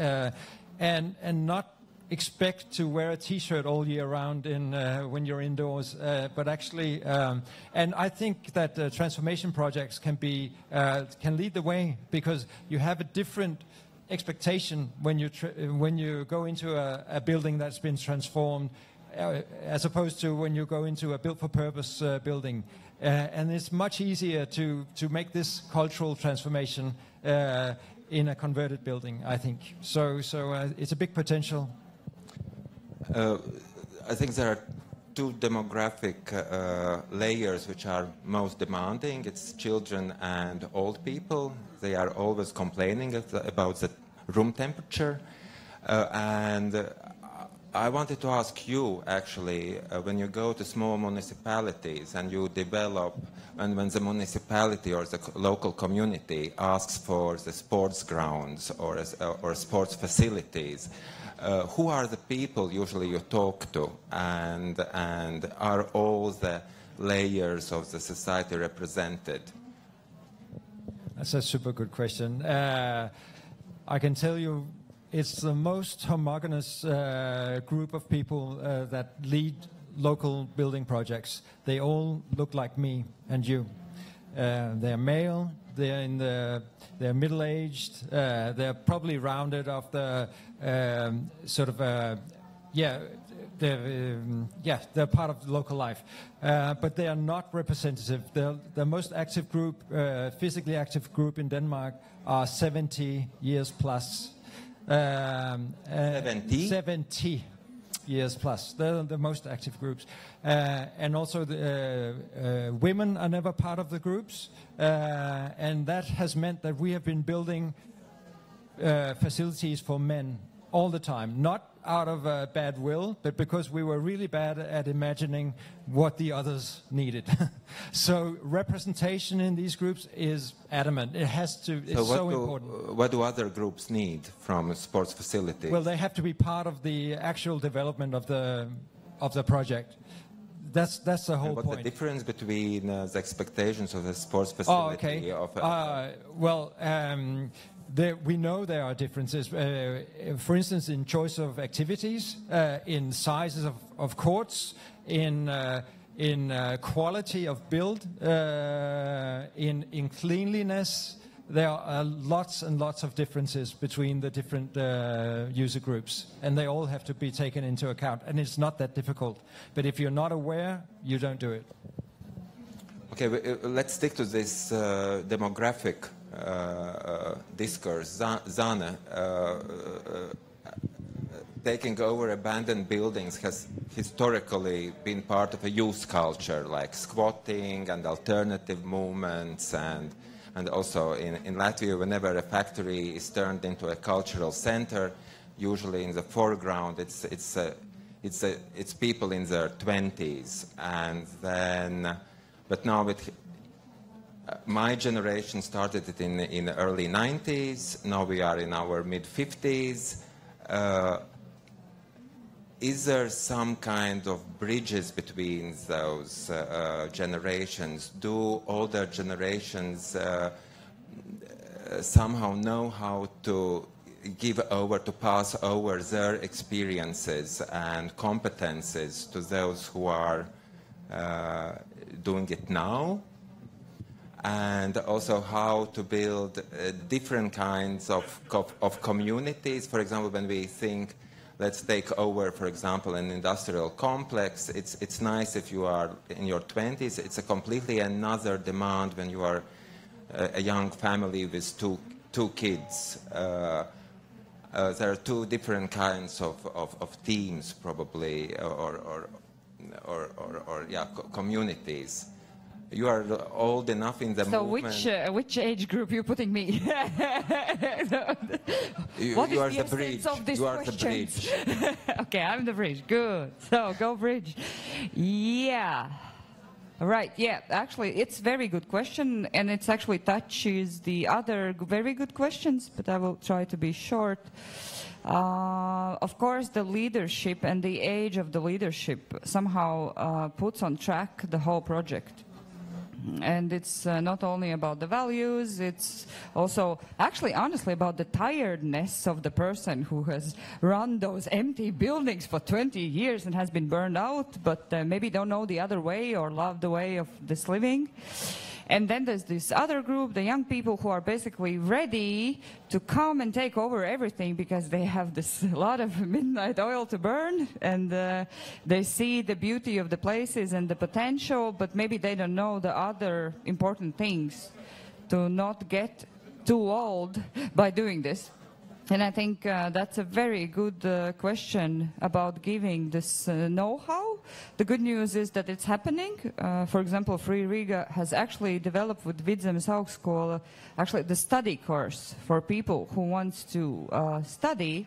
Speaker 5: and not expect to wear a T-shirt all year round when you're indoors, but actually, and I think that transformation projects can lead the way, because you have a different expectation when you go into a building that's been transformed, as opposed to when you go into a built-for-purpose building, and it's much easier to make this cultural transformation in a converted building, I think. So it's a big potential.
Speaker 1: I think there are two demographic layers which are most demanding. It's children and old people. They are always complaining about the room temperature. And I wanted to ask you, actually, when you go to small municipalities and you develop, and when the municipality or the local community asks for the sports grounds or sports facilities, who are the people usually you talk to, and are all the layers of the society represented?
Speaker 5: That's a super good question. I can tell you it's the most homogeneous group of people that lead local building projects. They all look like me and you. They're male, they're middle-aged, they're probably rounded off the they're part of local life, but they are not representative. The most active group, physically active group in Denmark, are 70 years plus.
Speaker 1: 70?
Speaker 5: 70 years plus. They're the most active groups. And also women are never part of the groups. And that has meant that we have been building facilities for men all the time. Not out of bad will, but because we were really bad at imagining what the others needed. So representation in these groups is adamant. It has to. It's so important.
Speaker 1: What do other groups need from sports facilities?
Speaker 5: Well, they have to be part of the actual development of the project. That's the whole point.
Speaker 1: What's the difference between the expectations of the sports facility?
Speaker 5: Oh, okay. We know there are differences. For instance, in choice of activities, in sizes of courts, in quality of build, in cleanliness. There are lots and lots of differences between the different user groups, and they all have to be taken into account. And it's not that difficult. But if you're not aware, you don't do it.
Speaker 1: Okay, let's stick to this demographic discourse. Zane, taking over abandoned buildings has historically been part of a youth culture, like squatting and alternative movements, and also in Latvia, whenever a factory is turned into a cultural center, usually in the foreground it's people in their 20s, and then, but now my generation started it in the early 90s. Now we are in our mid-50s. Is there some kind of bridges between those generations? Do older generations somehow know how to pass over their experiences and competences to those who are doing it now? And also how to build different kinds of communities. For example, when we think, let's take over, for example, an industrial complex, it's nice if you are in your 20s. It's a completely another demand when you are a young family with two kids. There are two different kinds of teams, probably, or communities. You are old enough in the movement.
Speaker 4: So which age group are you putting me? What is the bridge of this question? Okay, I'm the bridge. Good. So go bridge. Yeah. Right, yeah, actually, it's a very good question, and it actually touches the other very good questions, but I will try to be short. Of course, the leadership and the age of the leadership somehow puts on track the whole project. And it's not only about the values, it's also actually honestly about the tiredness of the person who has run those empty buildings for 20 years and has been burned out, but maybe don't know the other way or love the way of this living. And then there's this other group, the young people who are basically ready to come and take over everything because they have this lot of midnight oil to burn, and they see the beauty of the places and the potential, but maybe they don't know the other important things to not get too old by doing this. And I think that's a very good question about giving this know-how. The good news is that it's happening. For example, Free Riga has actually developed with Vidzemes Augstskola actually the study course for people who wants to study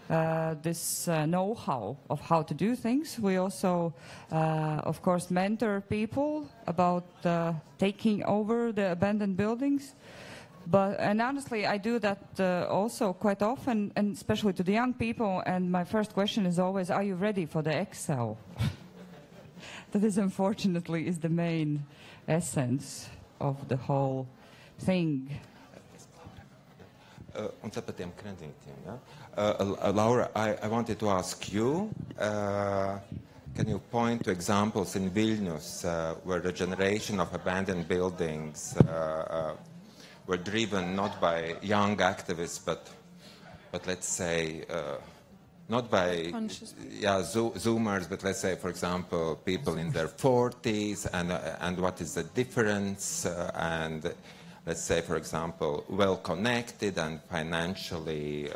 Speaker 4: this know-how of how to do things. We also, of course, mentor people about taking over the abandoned buildings. And honestly, I do that also quite often, and especially to the young people. And my first question is always, are you ready for the Excel? That is, unfortunately, is the main essence of the whole thing.
Speaker 1: Laura, I wanted to ask you, can you point to examples in Vilnius where the generation of abandoned buildings were driven not by young activists, but let's say not by Zoomers, but let's say, for example, people in their 40s, and what is the difference? And let's say, for example, well-connected and financially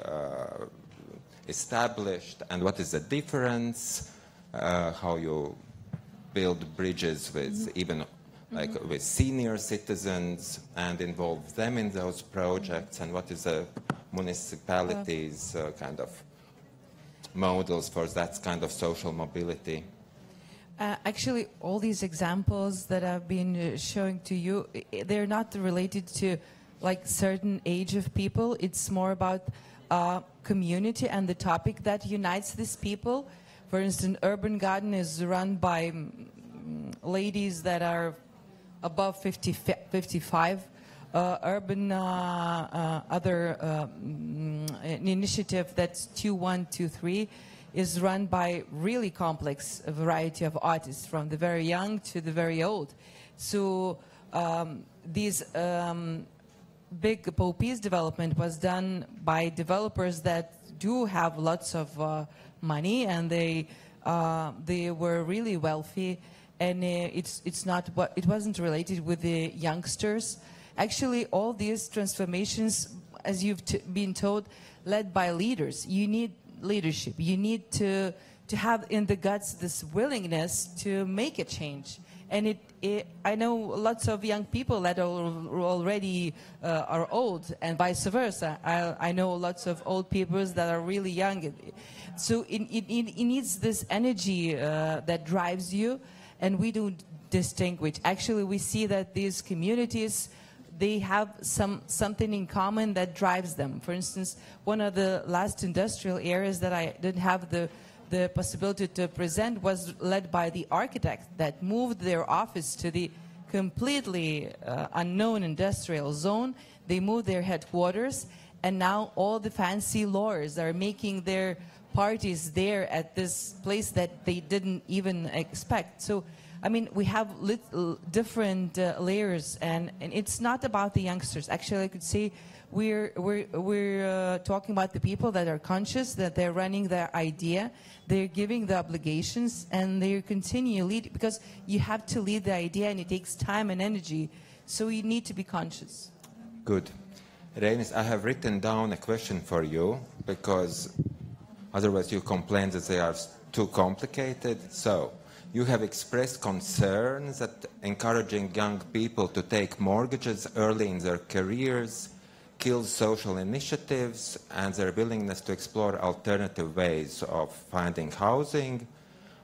Speaker 1: established, and what is the difference? How you build bridges with even like with senior citizens and involve them in those projects, and what is the municipalities' kind of models for that kind of social mobility?
Speaker 2: Actually, all these examples that I've been showing to you, they're not related to like certain age of people. It's more about community and the topic that unites these people. For instance, Urban Garden is run by ladies that are above 55. Urban other initiative that's 2123 is run by really complex variety of artists, from the very young to the very old. So these big POP's development was done by developers that do have lots of money, and they were really wealthy. And it wasn't related with the youngsters. Actually, all these transformations, as you've been told, led by leaders. You need leadership. You need to have in the guts this willingness to make a change. And I know lots of young people that already are old, and vice versa. I know lots of old people that are really young. So it needs this energy that drives you. And we don't distinguish. Actually, we see that these communities, they have something in common that drives them. For instance, one of the last industrial areas that I didn't have the possibility to present was led by the architects that moved their office to the completely unknown industrial zone. They moved their headquarters, and now all the fancy lawyers are making their parties there at this place that they didn't even expect. So, I mean, we have different layers, and it's not about the youngsters. Actually, I could say we're talking about the people that are conscious, that they're running their idea, they're giving the obligations, and they continue leading, because you have to lead the idea, and it takes time and energy. So you need to be conscious.
Speaker 1: Good. Reinis, I have written down a question for you, because otherwise you complain that they are too complicated. So, you have expressed concerns that encouraging young people to take mortgages early in their careers kills social initiatives and their willingness to explore alternative ways of finding housing.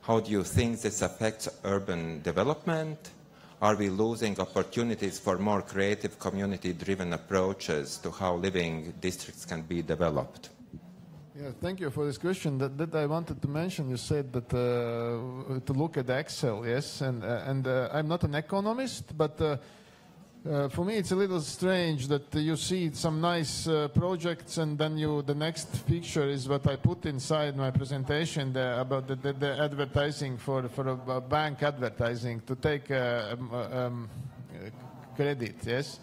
Speaker 1: How do you think this affects urban development? are we losing opportunities for more creative community-driven approaches to how living districts can be developed?
Speaker 3: Yeah, thank you for this question. That I wanted to mention. You said that to look at Excel, yes, and I'm not an economist, but for me it's a little strange that you see some nice projects and then the next picture is what I put inside my presentation about the advertising for a bank advertising to take credit, yes.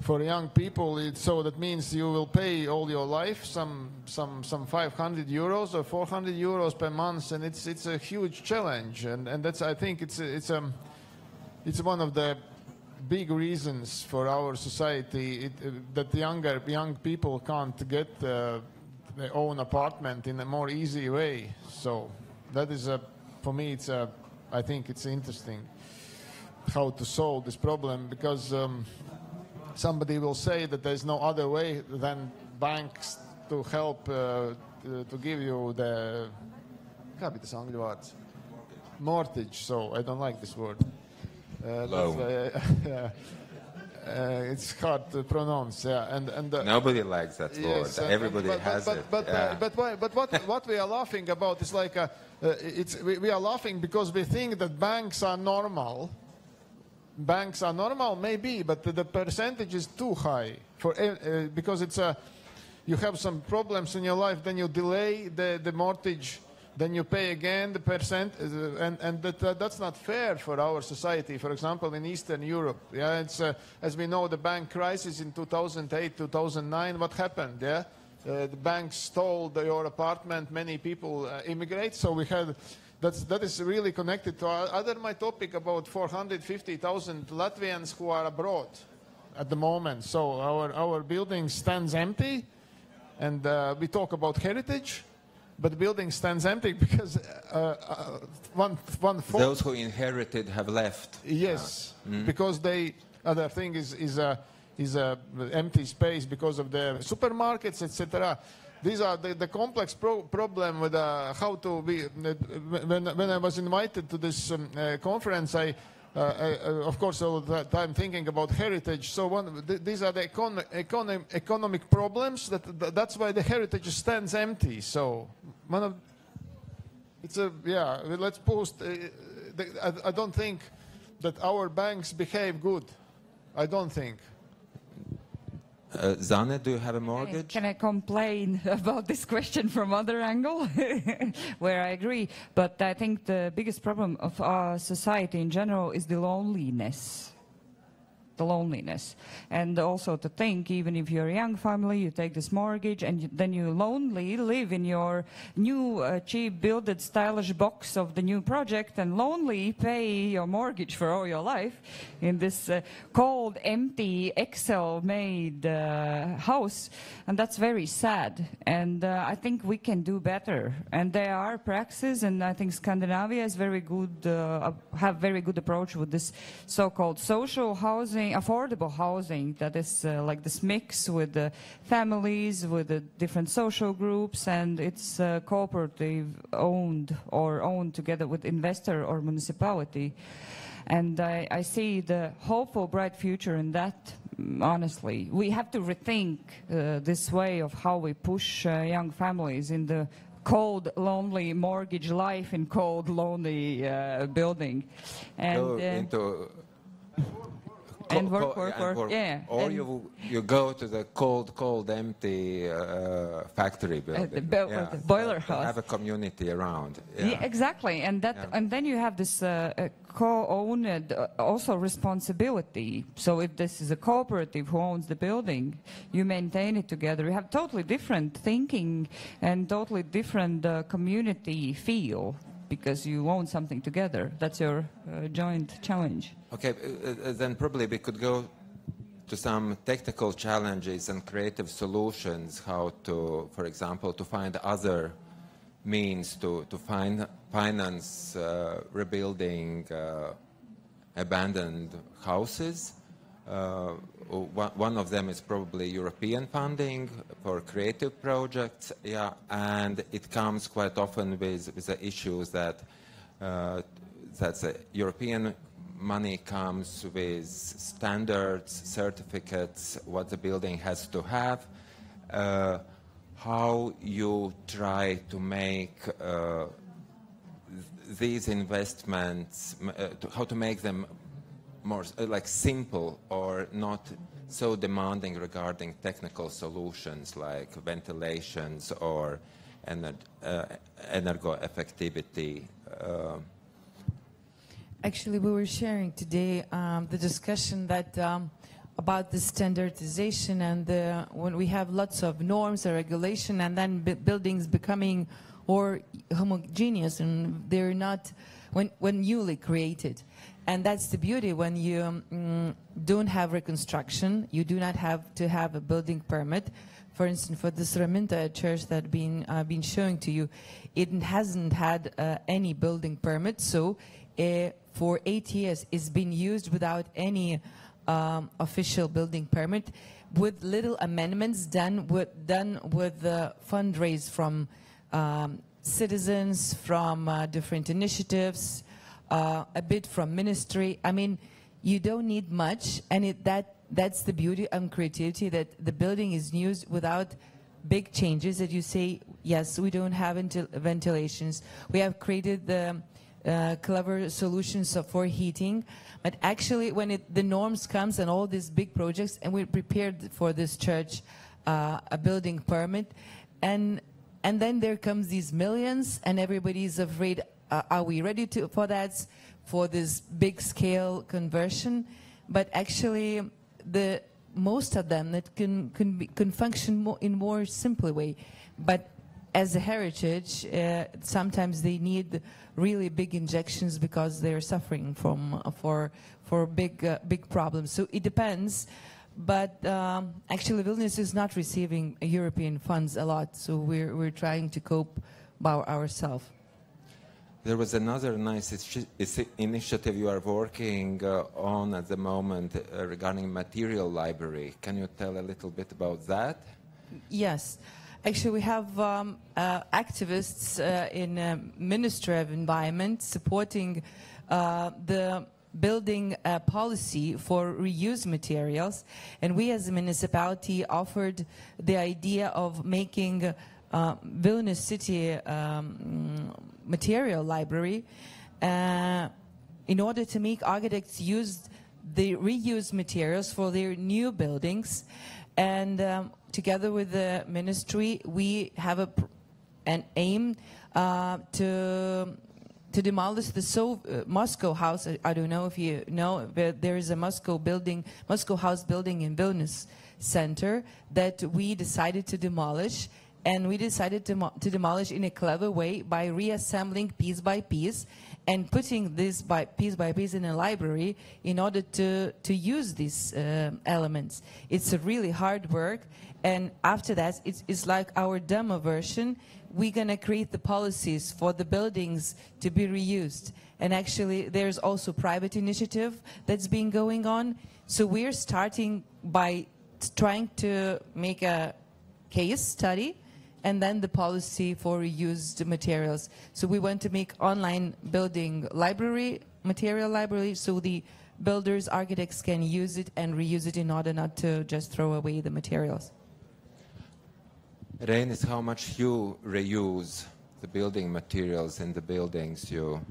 Speaker 3: For young people, so that means you will pay all your life some 500 euros or 400 euros per month, and it's a huge challenge, and that's, I think it's one of the big reasons for our society that young people can't get their own apartment in a more easy way. So that is for me I think it's interesting how to solve this problem, because somebody will say that there's no other way than banks to help to give you the mortgage. So I don't like this word. It's hard to pronounce. Yeah, and
Speaker 1: nobody likes that word.
Speaker 3: Yes,
Speaker 1: Everybody has it.
Speaker 3: But what we are laughing about is like we are laughing because we think that banks are normal. Banks are normal, maybe, but the percentage is too high because it's you have some problems in your life, then you delay the mortgage, then you pay again the percent, and that's not fair for our society. For example, in Eastern Europe, yeah, it's as we know, the bank crisis in 2008, 2009. What happened? Yeah, the banks stole your apartment. Many people immigrate, so we had. That is really connected to my topic about 450,000 Latvians who are abroad at the moment. So our building stands empty, and we talk about heritage, but the building stands empty because
Speaker 1: those who inherited have left.
Speaker 3: Yes, because other thing is a empty space because of the supermarkets, etc. These are the complex problem with how to be. When I was invited to this conference, I of course all the time thinking about heritage. So these are the economic problems. That's why the heritage stands empty. So let's post. I don't think that our banks behave good. I don't think.
Speaker 1: Zane, do you have a mortgage?
Speaker 4: Can I complain about this question from other angle, where I agree? But I think the biggest problem of our society in general is the loneliness. And also to think, even if you're a young family, you take this mortgage and then you lonely live in your new cheap built stylish box of the new project and lonely pay your mortgage for all your life in this cold, empty, Excel-made house. And that's very sad. And I think we can do better. And there are practices, and I think Scandinavia is very good, have very good approach with this so-called social housing, affordable housing, that is like this mix with the families, with the different social groups, and it's cooperative owned or owned together with investor or municipality. And I see the hopeful, bright future in that, honestly. We have to rethink this way of how we push young families in the cold, lonely mortgage life in cold, lonely building. And work, yeah.
Speaker 1: Or you go to the cold, empty factory building.
Speaker 4: The boiler house.
Speaker 1: Have a community around.
Speaker 4: Yeah, exactly, and then you have this co-owned also responsibility. So if this is a cooperative who owns the building, you maintain it together. You have totally different thinking and totally different community feel, because you own something together. That's your joint challenge.
Speaker 1: Okay, then probably we could go to some technical challenges and creative solutions, how to, for example, to find other means to finance rebuilding abandoned houses. One of them is probably European funding for creative projects, and it comes quite often with the issues that that's European money comes with standards, certificates, what the building has to have. How you try to make these investments, how to make them more like simple or not so demanding regarding technical solutions like ventilations or energo-effectivity.
Speaker 2: Actually, we were sharing today the discussion that about the standardization and when we have lots of norms and regulation and then buildings becoming more homogeneous and they're not when newly created. And that's the beauty when you don't have reconstruction, you do not have to have a building permit. For instance, for this Raminta church that been showing to you, it hasn't had any building permit, so for 8 years it's been used without any official building permit, with little amendments done with fundraise from citizens, from different initiatives, a bit from ministry. I mean, you don't need much, and that's the beauty and creativity, that the building is used without big changes, that you say, yes, we don't have ventilations. We have created the clever solutions for heating, but actually when the norms comes and all these big projects, and we're prepared for this church a building permit, and then there comes these millions, and everybody's afraid, are we ready for that, for this big scale conversion? But actually most of them that can function in more simple way, but as a heritage, sometimes they need really big injections because they're suffering for big problems. So it depends, but actually Vilnius is not receiving European funds a lot, so we're trying to cope by ourselves.
Speaker 1: There was another nice initiative you are working on at the moment regarding material library. Can you tell a little bit about that?
Speaker 2: Yes. Actually, we have activists in Ministry of Environment supporting the building policy for reuse materials. And we as a municipality offered the idea of making Vilnius city material library in order to make architects use the reused materials for their new buildings. And together with the ministry, we have an aim to demolish the Moscow house. I don't know if you know, but there is a Moscow house building in Vilnius center that we decided to demolish. And we decided to demolish in a clever way by reassembling piece by piece and putting this piece by piece in a library in order to use these elements. It's a really hard work, and after that, it's like our demo version. We're going to create the policies for the buildings to be reused. And actually, there's also private initiative that's been going on. So we're starting by trying to make a case study and then the policy for reused materials. So we want to make online building library, material library, so the builders, architects can use it and reuse it in order not to just throw away the materials.
Speaker 1: Reinis, how much you reuse the building materials in the buildings you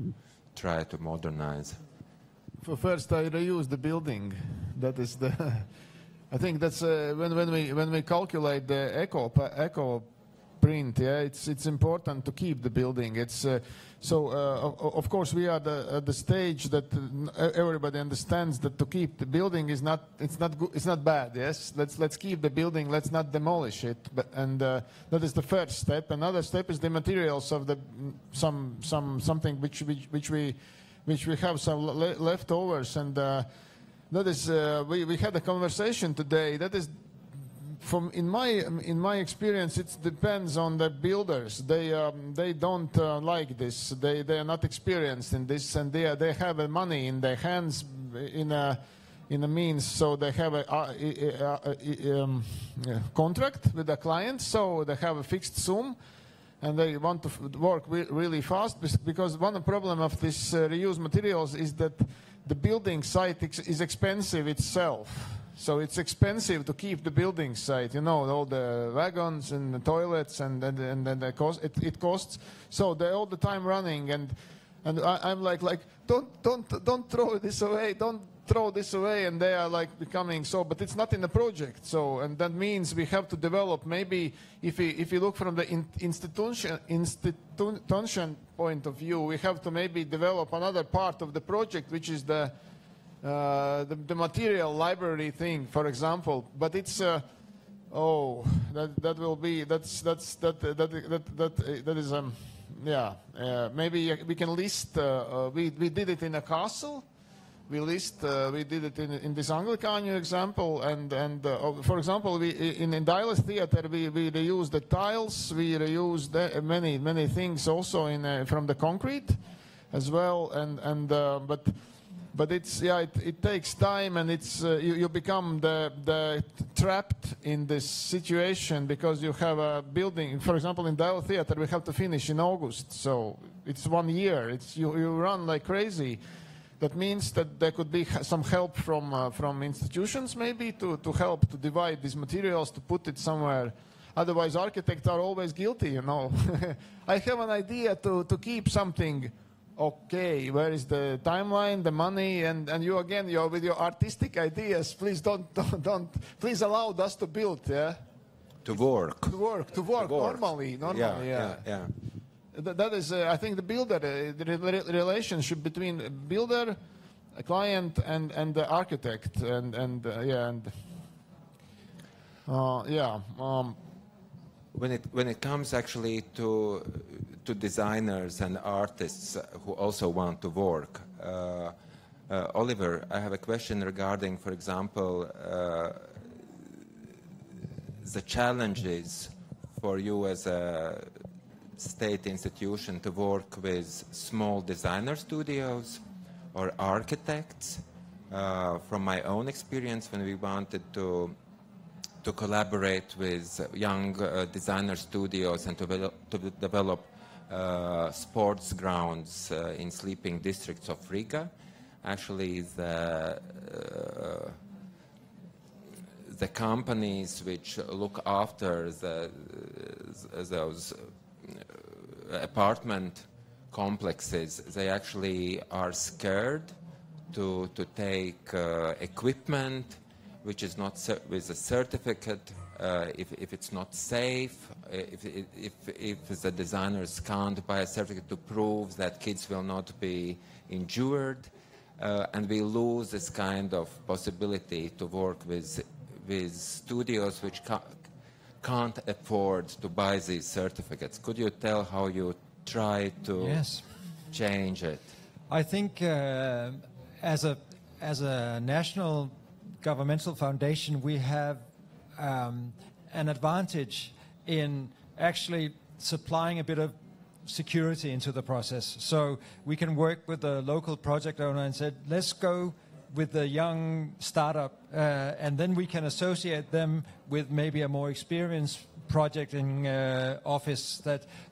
Speaker 1: try to modernize?
Speaker 3: First, I reuse the building. That is the. I think that's when we calculate the eco print. Yeah, it's important to keep the building. It's of course we are at the stage that everybody understands that to keep the building is not bad. Yes, let's keep the building. Let's not demolish it. That is the first step. Another step is the materials of the something which we have some leftovers, and that is we had a conversation today. That is. In my experience, it depends on the builders. They don't like this. They are not experienced in this, and they have money in their hands in a means. So they have a contract with the client. So they have a fixed sum, and they want to work really fast. Because one problem of this reused materials is that the building site is expensive itself. So it's expensive to keep the building site, you know, all the wagons and the toilets and the cost. It costs. So they're all the time running, and I'm like don't throw this away, don't throw this away, and they are like becoming so. But it's not in the project. So, and that means we have to develop. Maybe if you look from the institution point of view, we have to maybe develop another part of the project, which is the material library thing, for example. But it's that is maybe we can list. We did it in a castle. We did it in this Anglican example, and for example, in Dānijas theater we reused the tiles, we reused many things also from the concrete as well, but it's it takes time, and it's you become the trapped in this situation because you have a building. For example, in Dānijas theater we have to finish in August, so it's 1 year. It's you run like crazy. That means that there could be some help from institutions maybe to help to divide these materials, to put it somewhere. Otherwise, architects are always guilty, you know. I have an idea to keep something. Okay, where is the timeline, the money, and you again, you're with your artistic ideas. Please don't please allow us to build, yeah.
Speaker 1: To work
Speaker 3: normally. Yeah. That is, I think, the builder, the relationship between builder, a client, and the architect,
Speaker 1: When it comes actually to designers and artists who also want to work, Oliver, I have a question regarding, for example, the challenges for you as a state institution to work with small designer studios or architects. From my own experience, when we wanted to collaborate with young designer studios and to develop sports grounds in sleeping districts of Riga, actually the companies which look after those apartment complexes, they actually are scared to take equipment which is not with a certificate, if it's not safe, if the designers can't buy a certificate to prove that kids will not be injured, and we lose this kind of possibility to work with studios which can't afford to buy these certificates. Could you tell how you try to change it?
Speaker 5: I think as a national governmental foundation, we have an advantage in actually supplying a bit of security into the process. So we can work with the local project owner and say, let's go with the young startup, and then we can associate them with maybe a more experienced projecting office.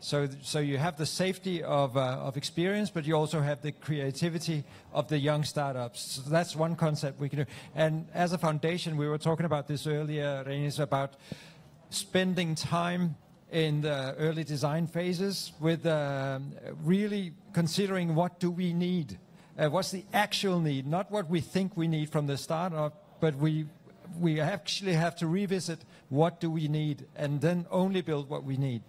Speaker 5: So you have the safety of experience, but you also have the creativity of the young startups. So that's one concept we can do. And as a foundation, we were talking about this earlier, Reinis, about spending time in the early design phases with really considering what do we need. What's the actual need, not what we think we need from the start up, but we actually have to revisit what do we need and then only build what we need.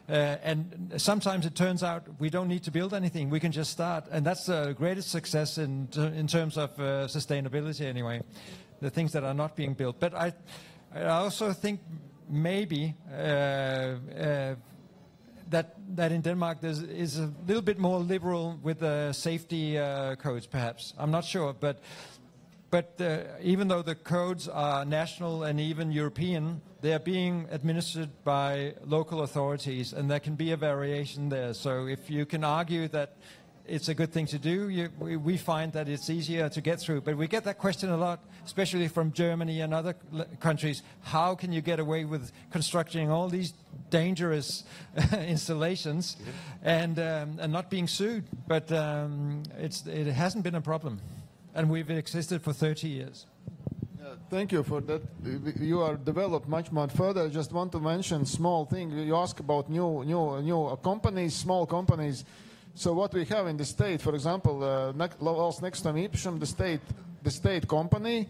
Speaker 5: And sometimes it turns out we don't need to build anything, we can just start. And that's the greatest success in terms of sustainability anyway, the things that are not being built. But I also think maybe that in Denmark there is a little bit more liberal with the safety codes, perhaps. I'm not sure, but even though the codes are national and even European, they are being administered by local authorities, and there can be a variation there. So if you can argue that it's a good thing to do, we find that it's easier to get through. But we get that question a lot, especially from Germany and other countries. How can you get away with constructing all these dangerous installations and not being sued? But it hasn't been a problem. and we've existed for 30 years.
Speaker 3: Thank you for that. You are developed much more further. I just want to mention small thing. You ask about new companies, small companies. So what we have in the state, for example, valsts nekustamā īpašuma, the state company.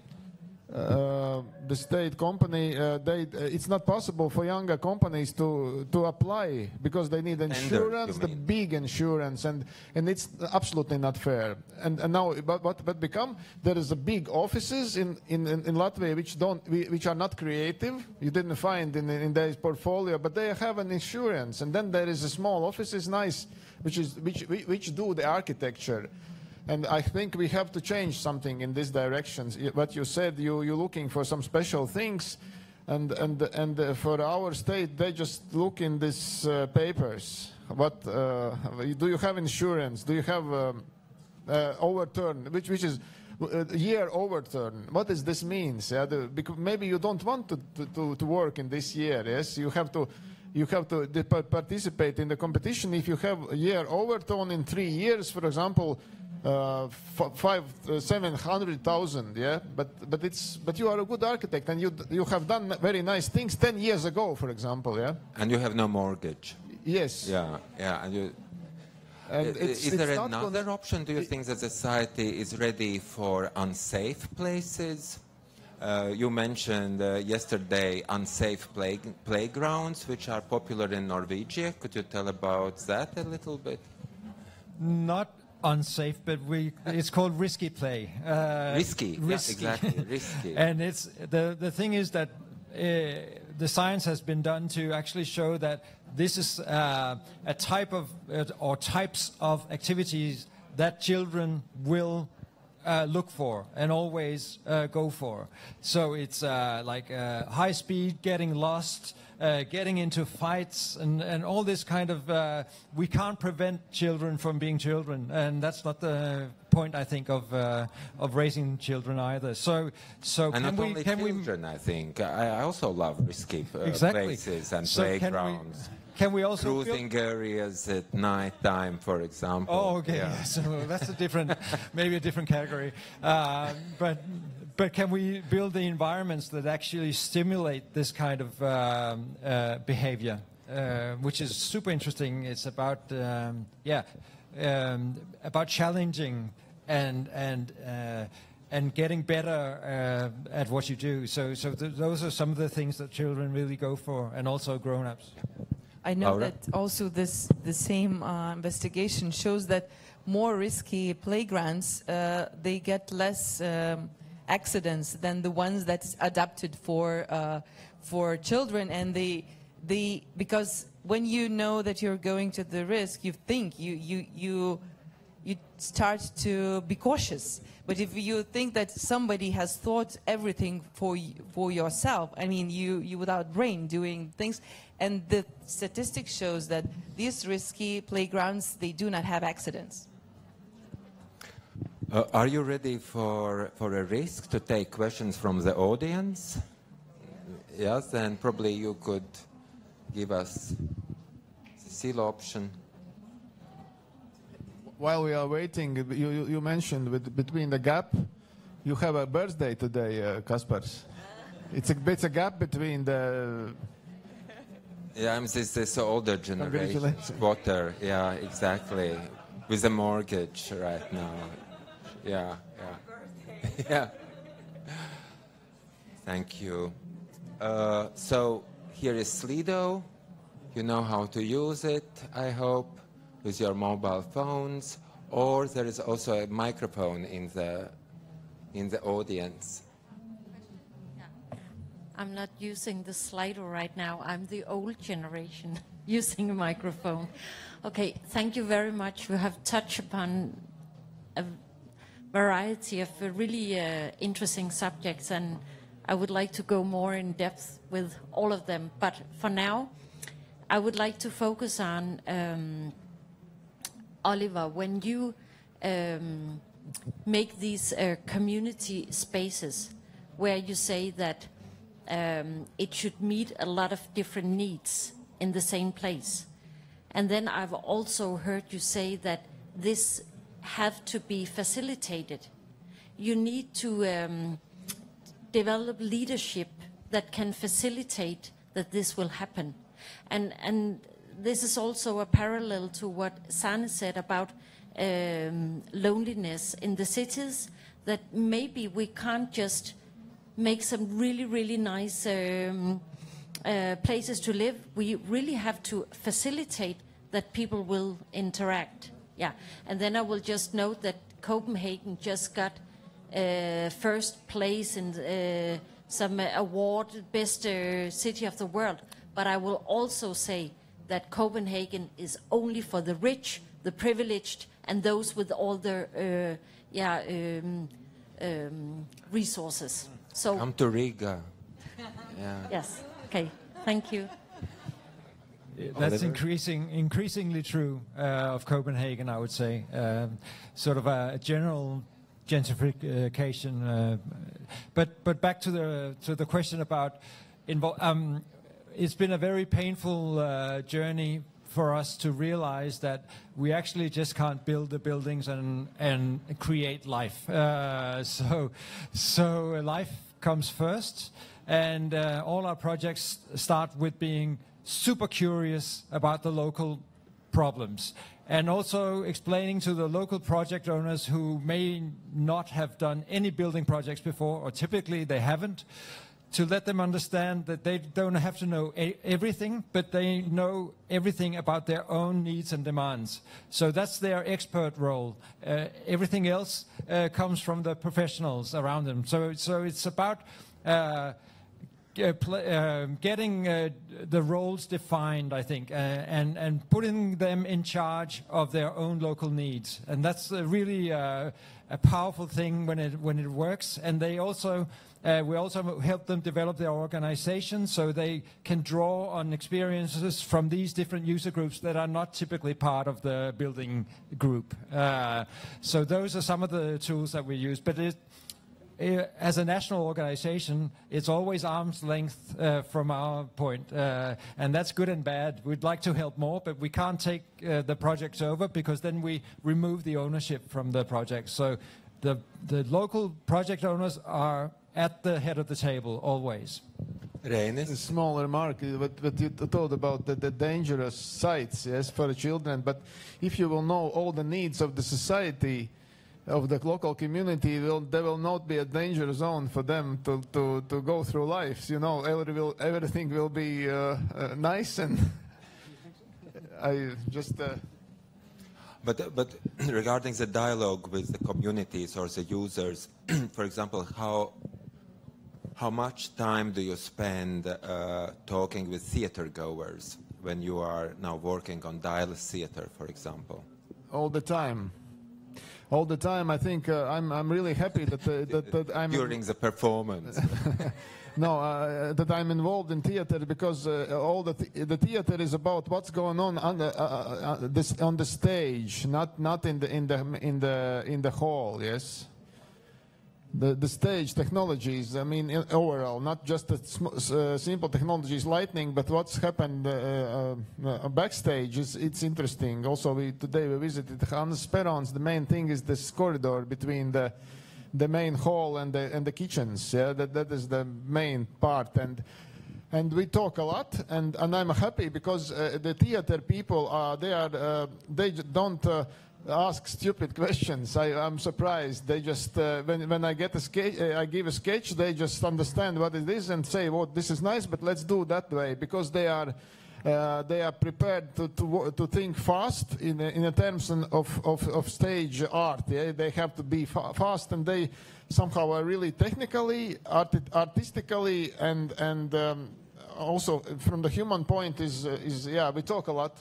Speaker 3: It's not possible for younger companies to apply because they need insurance, the big insurance, and it's absolutely not fair. And now, but become there is a big offices in Latvia which are not creative. You didn't find in their portfolio, but they have an insurance, and then there is a small offices, nice, which do the architecture. And I think we have to change something in this direction. What you said, you're looking for some special things, and for our state, they just look in these papers. What do you have insurance? Do you have overturn, which is year overturn? What does this mean? Yeah, because maybe you don't want to work in this year. Yes, you have to participate in the competition. If you have a year overturn in 3 years, for example. 700,000, yeah, but you are a good architect and you have done very nice things 10 years ago, for example, yeah.
Speaker 1: And you have no mortgage.
Speaker 3: Yes.
Speaker 1: Yeah. And is there another option? Do you think that society is ready for unsafe places? You mentioned yesterday unsafe playgrounds, which are popular in Norwegia. Could you tell about that a little bit?
Speaker 5: Not unsafe, but it's called risky play.
Speaker 1: Risky. Yeah, exactly. Risky.
Speaker 5: And it's the thing is that the science has been done to actually show that this is a type of or types of activities that children will look for and always go for. So it's like high speed, getting lost, getting into fights, and all this kind of. We can't prevent children from being children, and that's not the point, I think, of raising children either. So
Speaker 1: and not only children, I think. I also love risky places and playgrounds.
Speaker 5: Can we also
Speaker 1: cruising areas at night time, for example?
Speaker 5: Oh, okay. Yeah. So that's maybe a different category. But can we build the environments that actually stimulate this kind of behavior, which is super interesting? It's about about challenging and getting better at what you do. So those are some of the things that children really go for, and also grown-ups.
Speaker 2: I know that also the same investigation shows that more risky playgrounds, they get less accidents than the ones that's adapted for children, and they because when you know that you're going to the risk, you think you start to be cautious. But if you think that somebody has thought everything for yourself, I mean, you without brain doing things, and the statistics shows that these risky playgrounds, they do not have accidents.
Speaker 1: Are you ready for a risk to take questions from the audience? Yes, then probably you could give us the seal option.
Speaker 3: While we are waiting, you mentioned between the gap, you have a birthday today, Kaspars. It's a gap between the...
Speaker 1: Yeah, I'm this older generation squatter. Yeah, exactly. With a mortgage right now. Yeah. Yeah. Thank you. So here is Slido. You know how to use it, I hope, with your mobile phones. Or there is also a microphone in the audience.
Speaker 6: I'm not using the Slido right now. I'm the old generation using a microphone. Okay, thank you very much. We have touched upon a variety of really interesting subjects, and I would like to go more in depth with all of them. But for now, I would like to focus on Oliver. When you make these community spaces where you say that it should meet a lot of different needs in the same place. And then I've also heard you say that this have to be facilitated. you need to develop leadership that can facilitate that this will happen. And this is also a parallel to what Sanne said about loneliness in the cities, that maybe we can't just make some really, really nice places to live. We really have to facilitate that people will interact. Yeah, and then I will just note that Copenhagen just got first place in some award, best city of the world. But I will also say that Copenhagen is only for the rich, the privileged, and those with all the resources. So
Speaker 1: come to Riga. Yeah.
Speaker 6: Yes. Okay. Thank you.
Speaker 5: That's increasingly true of Copenhagen, I would say. Sort of a general gentrification. But back to the question about it's been a very painful journey for us to realize that we actually just can't build the buildings and create life. So life comes first, and all our projects start with being super curious about the local problems, and also explaining to the local project owners who may not have done any building projects before, or typically they haven't, to let them understand that they don't have to know everything, but they know everything about their own needs and demands. So that's their expert role. Everything else comes from the professionals around them. So it's about getting the roles defined, I think, and putting them in charge of their own local needs. And that's really a powerful thing when it works. And they also we also help them develop their organization so they can draw on experiences from these different user groups that are not typically part of the building group. So those are some of the tools that we use. But as a national organization, it's always arm's length from our point, and that's good and bad. We'd like to help more, but we can't take the projects over, because then we remove the ownership from the project. So the local project owners are at the head of the table always.
Speaker 3: A small remark, but you thought about the dangerous sites, yes, for the children. But if you will know all the needs of the society, of the local community, there will not be a danger zone for them to go through life. You know, everything will be nice, and I just.
Speaker 1: But regarding the dialogue with the communities or the users, for example, how much time do you spend talking with theater goers when you are now working on dial theater, for example?
Speaker 3: All the time. All the time. I think I'm really happy that I'm
Speaker 1: during the performance.
Speaker 3: No, that I'm involved in theater, because all the theater is about what's going on on the stage, not in the hall. Yes. The stage technologies, I mean, overall, not just the simple technologies, lighting, but what's happened backstage. It's interesting. Also, today we visited Hannes Perons. The main thing is this corridor between the main hall and the kitchens. Yeah, that is the main part, and we talk a lot, and I'm happy, because the theater people they don't. Ask stupid questions. I'm surprised. They just when I get a sketch, I give a sketch. They just understand what it is and say, "Well, this is nice, but let's do that way," because they are prepared to think fast in terms of stage art. Yeah? They have to be fast, and they somehow are really technically, artistically, and also from the human point is yeah. We talk a lot.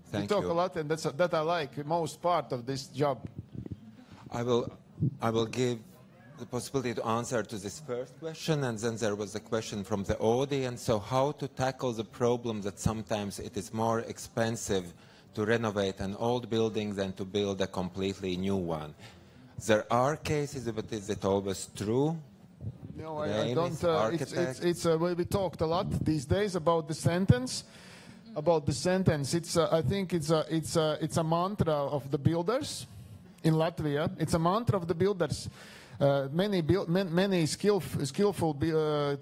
Speaker 1: Thank
Speaker 3: we talk
Speaker 1: you.
Speaker 3: a lot, and that I like most part of this job.
Speaker 1: I will give the possibility to answer to this first question, and then there was a question from the audience. So how to tackle the problem that sometimes it is more expensive to renovate an old building than to build a completely new one. There are cases, but is it always true?
Speaker 3: No, I don't. We talked a lot these days about the sentence. About the sentence, I think it's a mantra of the builders in Latvia. It's a mantra of the builders. Many skillful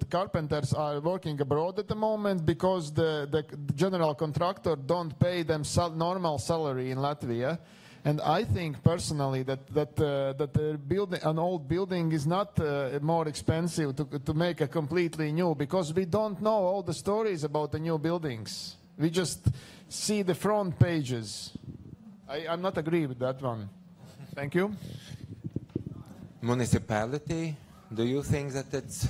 Speaker 3: carpenters are working abroad at the moment because the general contractor don't pay them normal salary in Latvia. And I think personally that an old building is not more expensive to make a completely new, because we don't know all the stories about the new buildings. We just see the front pages. I'm not agree with that one. Thank you.
Speaker 1: Municipality, do you think that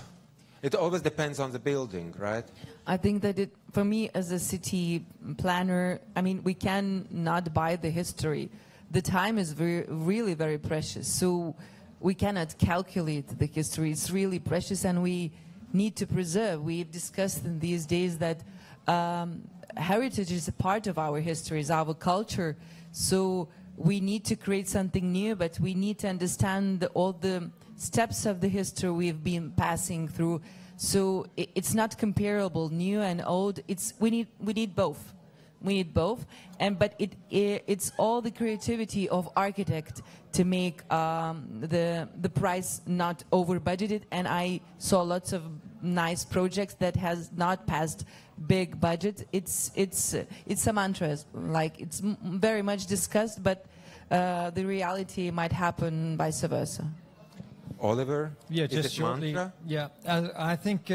Speaker 1: it always depends on the building, right?
Speaker 2: I think that for me as a city planner, I mean, we cannot buy the history. The time is really very precious. So we cannot calculate the history. It's really precious and we need to preserve. We've discussed in these days that heritage is a part of our history, is our culture. So we need to create something new, but we need to understand all the steps of the history we've been passing through. So it's not comparable, new and old. We need both. We need both, but it's all the creativity of architect to make the price not over budgeted. And I saw lots of nice projects that has not passed big budget. It's a mantra, like it's very much discussed, but the reality might happen vice versa.
Speaker 1: Oliver,
Speaker 5: yeah, just shortly.
Speaker 1: Mantra?
Speaker 5: Yeah, I think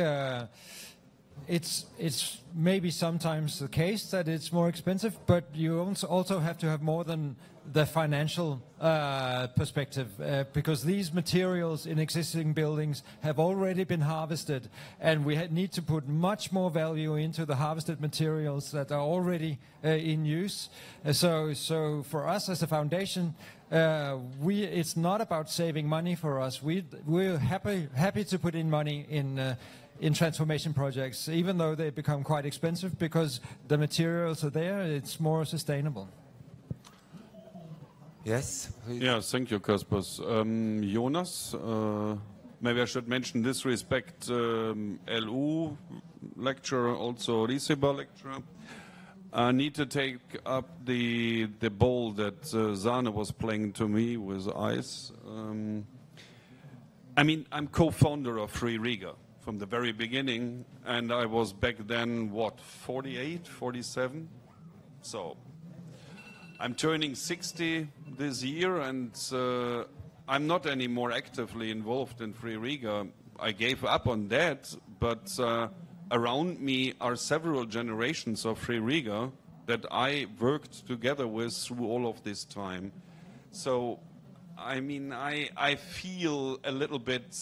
Speaker 5: it's maybe sometimes the case that it's more expensive, but you also have to have more than the financial perspective, because these materials in existing buildings have already been harvested, and we need to put much more value into the harvested materials that are already in use. So for us as a foundation, it's not about saving money for us. We're happy to put in money in transformation projects, even though they become quite expensive, because the materials are there, it's more sustainable.
Speaker 1: Yes?
Speaker 7: Yeah, thank you, Kaspers. Jonas, maybe I should mention this respect, LU lecturer, also Rīkotājs lecturer. I need to take up the ball that Zane was playing to me with ice. I mean, I'm co-founder of Free Riga from the very beginning, and I was back then, 48, 47? So I'm turning 60 this year, and I'm not anymore actively involved in Free Riga. I gave up on that, but around me are several generations of Free Riga that I worked together with through all of this time. So, I mean, I feel a little bit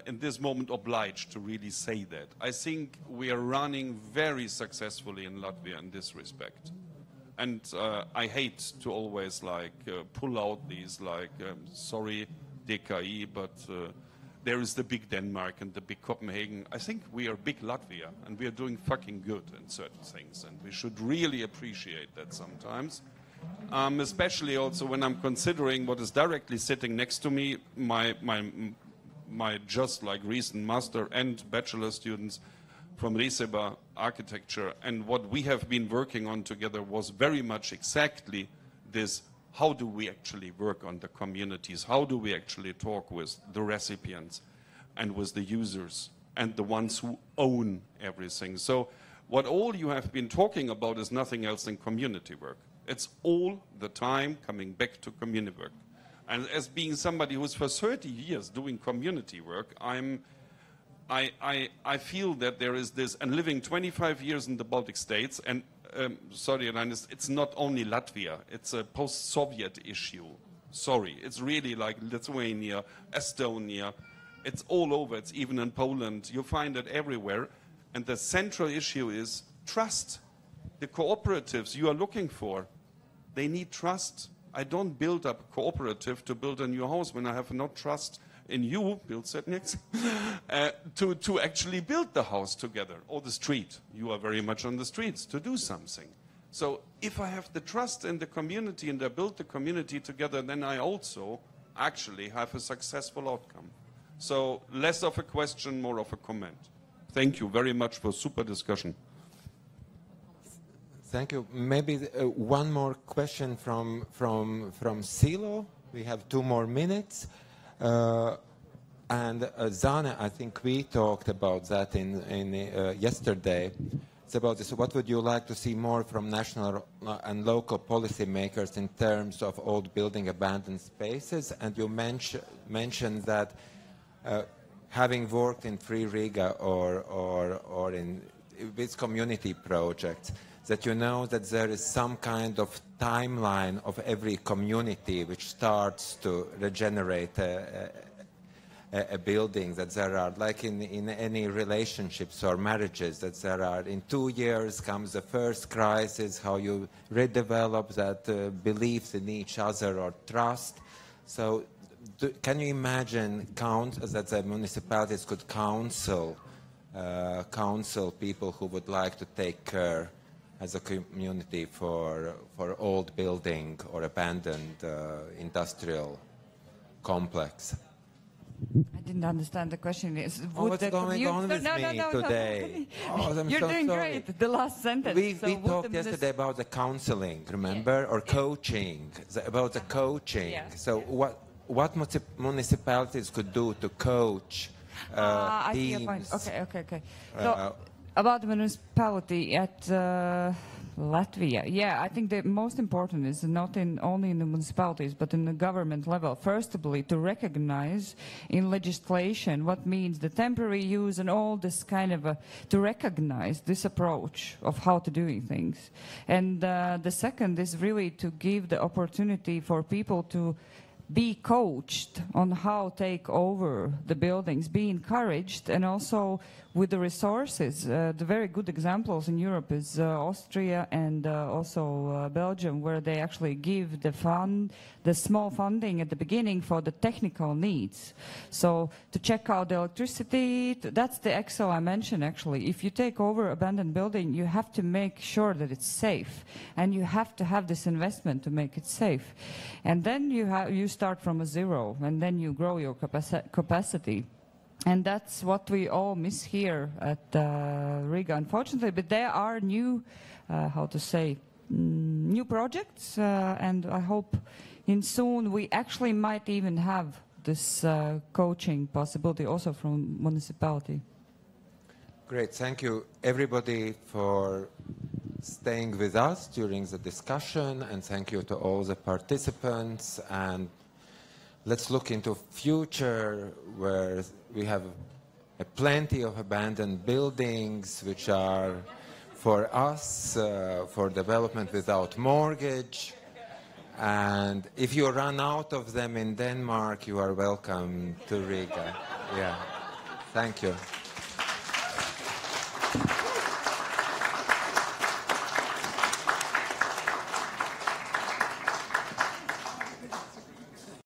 Speaker 7: in this moment obliged to really say that. I think we are running very successfully in Latvia in this respect. And I hate to always pull out these sorry DKI, but there is the big Denmark and the big Copenhagen. I think we are big Latvia, and we are doing fucking good in certain things, and we should really appreciate that sometimes. Especially also when I'm considering what is directly sitting next to me, my just recent master and bachelor students from Rīkotājs architecture, and what we have been working on together was very much exactly this: how do we actually work on the communities? How do we actually talk with the recipients and with the users and the ones who own everything? So what all you have been talking about is nothing else than community work. It's all the time coming back to community work. And as being somebody who's for 30 years doing community work, I feel that there is this, and living 25 years in the Baltic states, and sorry, it's not only Latvia, it's a post-Soviet issue. Sorry, it's really like Lithuania, Estonia, it's all over, it's even in Poland, you find it everywhere. And the central issue is trust. The cooperatives you are looking for, they need trust. I don't build up a cooperative to build a new house when I have no trust in you, Pilsētas, to actually build the house together, or the street. You are very much on the streets to do something. So if I have the trust in the community and I build the community together, then I also actually have a successful outcome. So less of a question, more of a comment. Thank you very much for super discussion.
Speaker 1: Thank you. Maybe one more question from Silo. We have 2 more minutes. And Zane, I think we talked about that yesterday. It's about this. What would you like to see more from national and local policymakers in terms of old building abandoned spaces? And you mentioned that having worked in Free Riga or in with community projects, that you know that there is some kind of timeline of every community which starts to regenerate a building, that there are, like in any relationships or marriages, that there are, in 2 years comes the first crisis, how you redevelop that beliefs in each other or trust. So can you imagine that the municipalities could counsel people who would like to take care as a community for old building or abandoned industrial complex?
Speaker 4: I didn't understand the question.
Speaker 1: What's going on with me today? Oh,
Speaker 4: You're
Speaker 1: so
Speaker 4: doing
Speaker 1: sorry.
Speaker 4: great. The last sentence.
Speaker 1: We talked yesterday about the counseling, remember? Or coaching, about the coaching.
Speaker 4: Yeah.
Speaker 1: So what municipalities could do to coach
Speaker 4: I see your
Speaker 1: teams?
Speaker 4: point. Okay. So, about the municipality at Latvia, I think the most important is not only in the municipalities but in the government level. Firstly, to recognize in legislation what means the temporary use and all this kind of to recognize this approach of how to doing things. And the second is really to give the opportunity for people to be coached on how to take over the buildings, be encouraged, and also with the resources. The very good examples in Europe is Austria and also Belgium, where they actually give the small funding at the beginning for the technical needs. So to check out the electricity, that's the Excel I mentioned actually. If you take over abandoned building, you have to make sure that it's safe, and you have to have this investment to make it safe. And then you start from a zero, and then you grow your capacity. And that's what we all miss here at Riga, unfortunately. But there are new, new projects, and I hope soon we actually might even have this coaching possibility also from municipality.
Speaker 1: Great, thank you everybody for staying with us during the discussion, and thank you to all the participants. And let's look into future where we have plenty of abandoned buildings which are for us, for development without mortgage. And if you run out of them in Denmark, you are welcome to Riga. Yeah, thank you.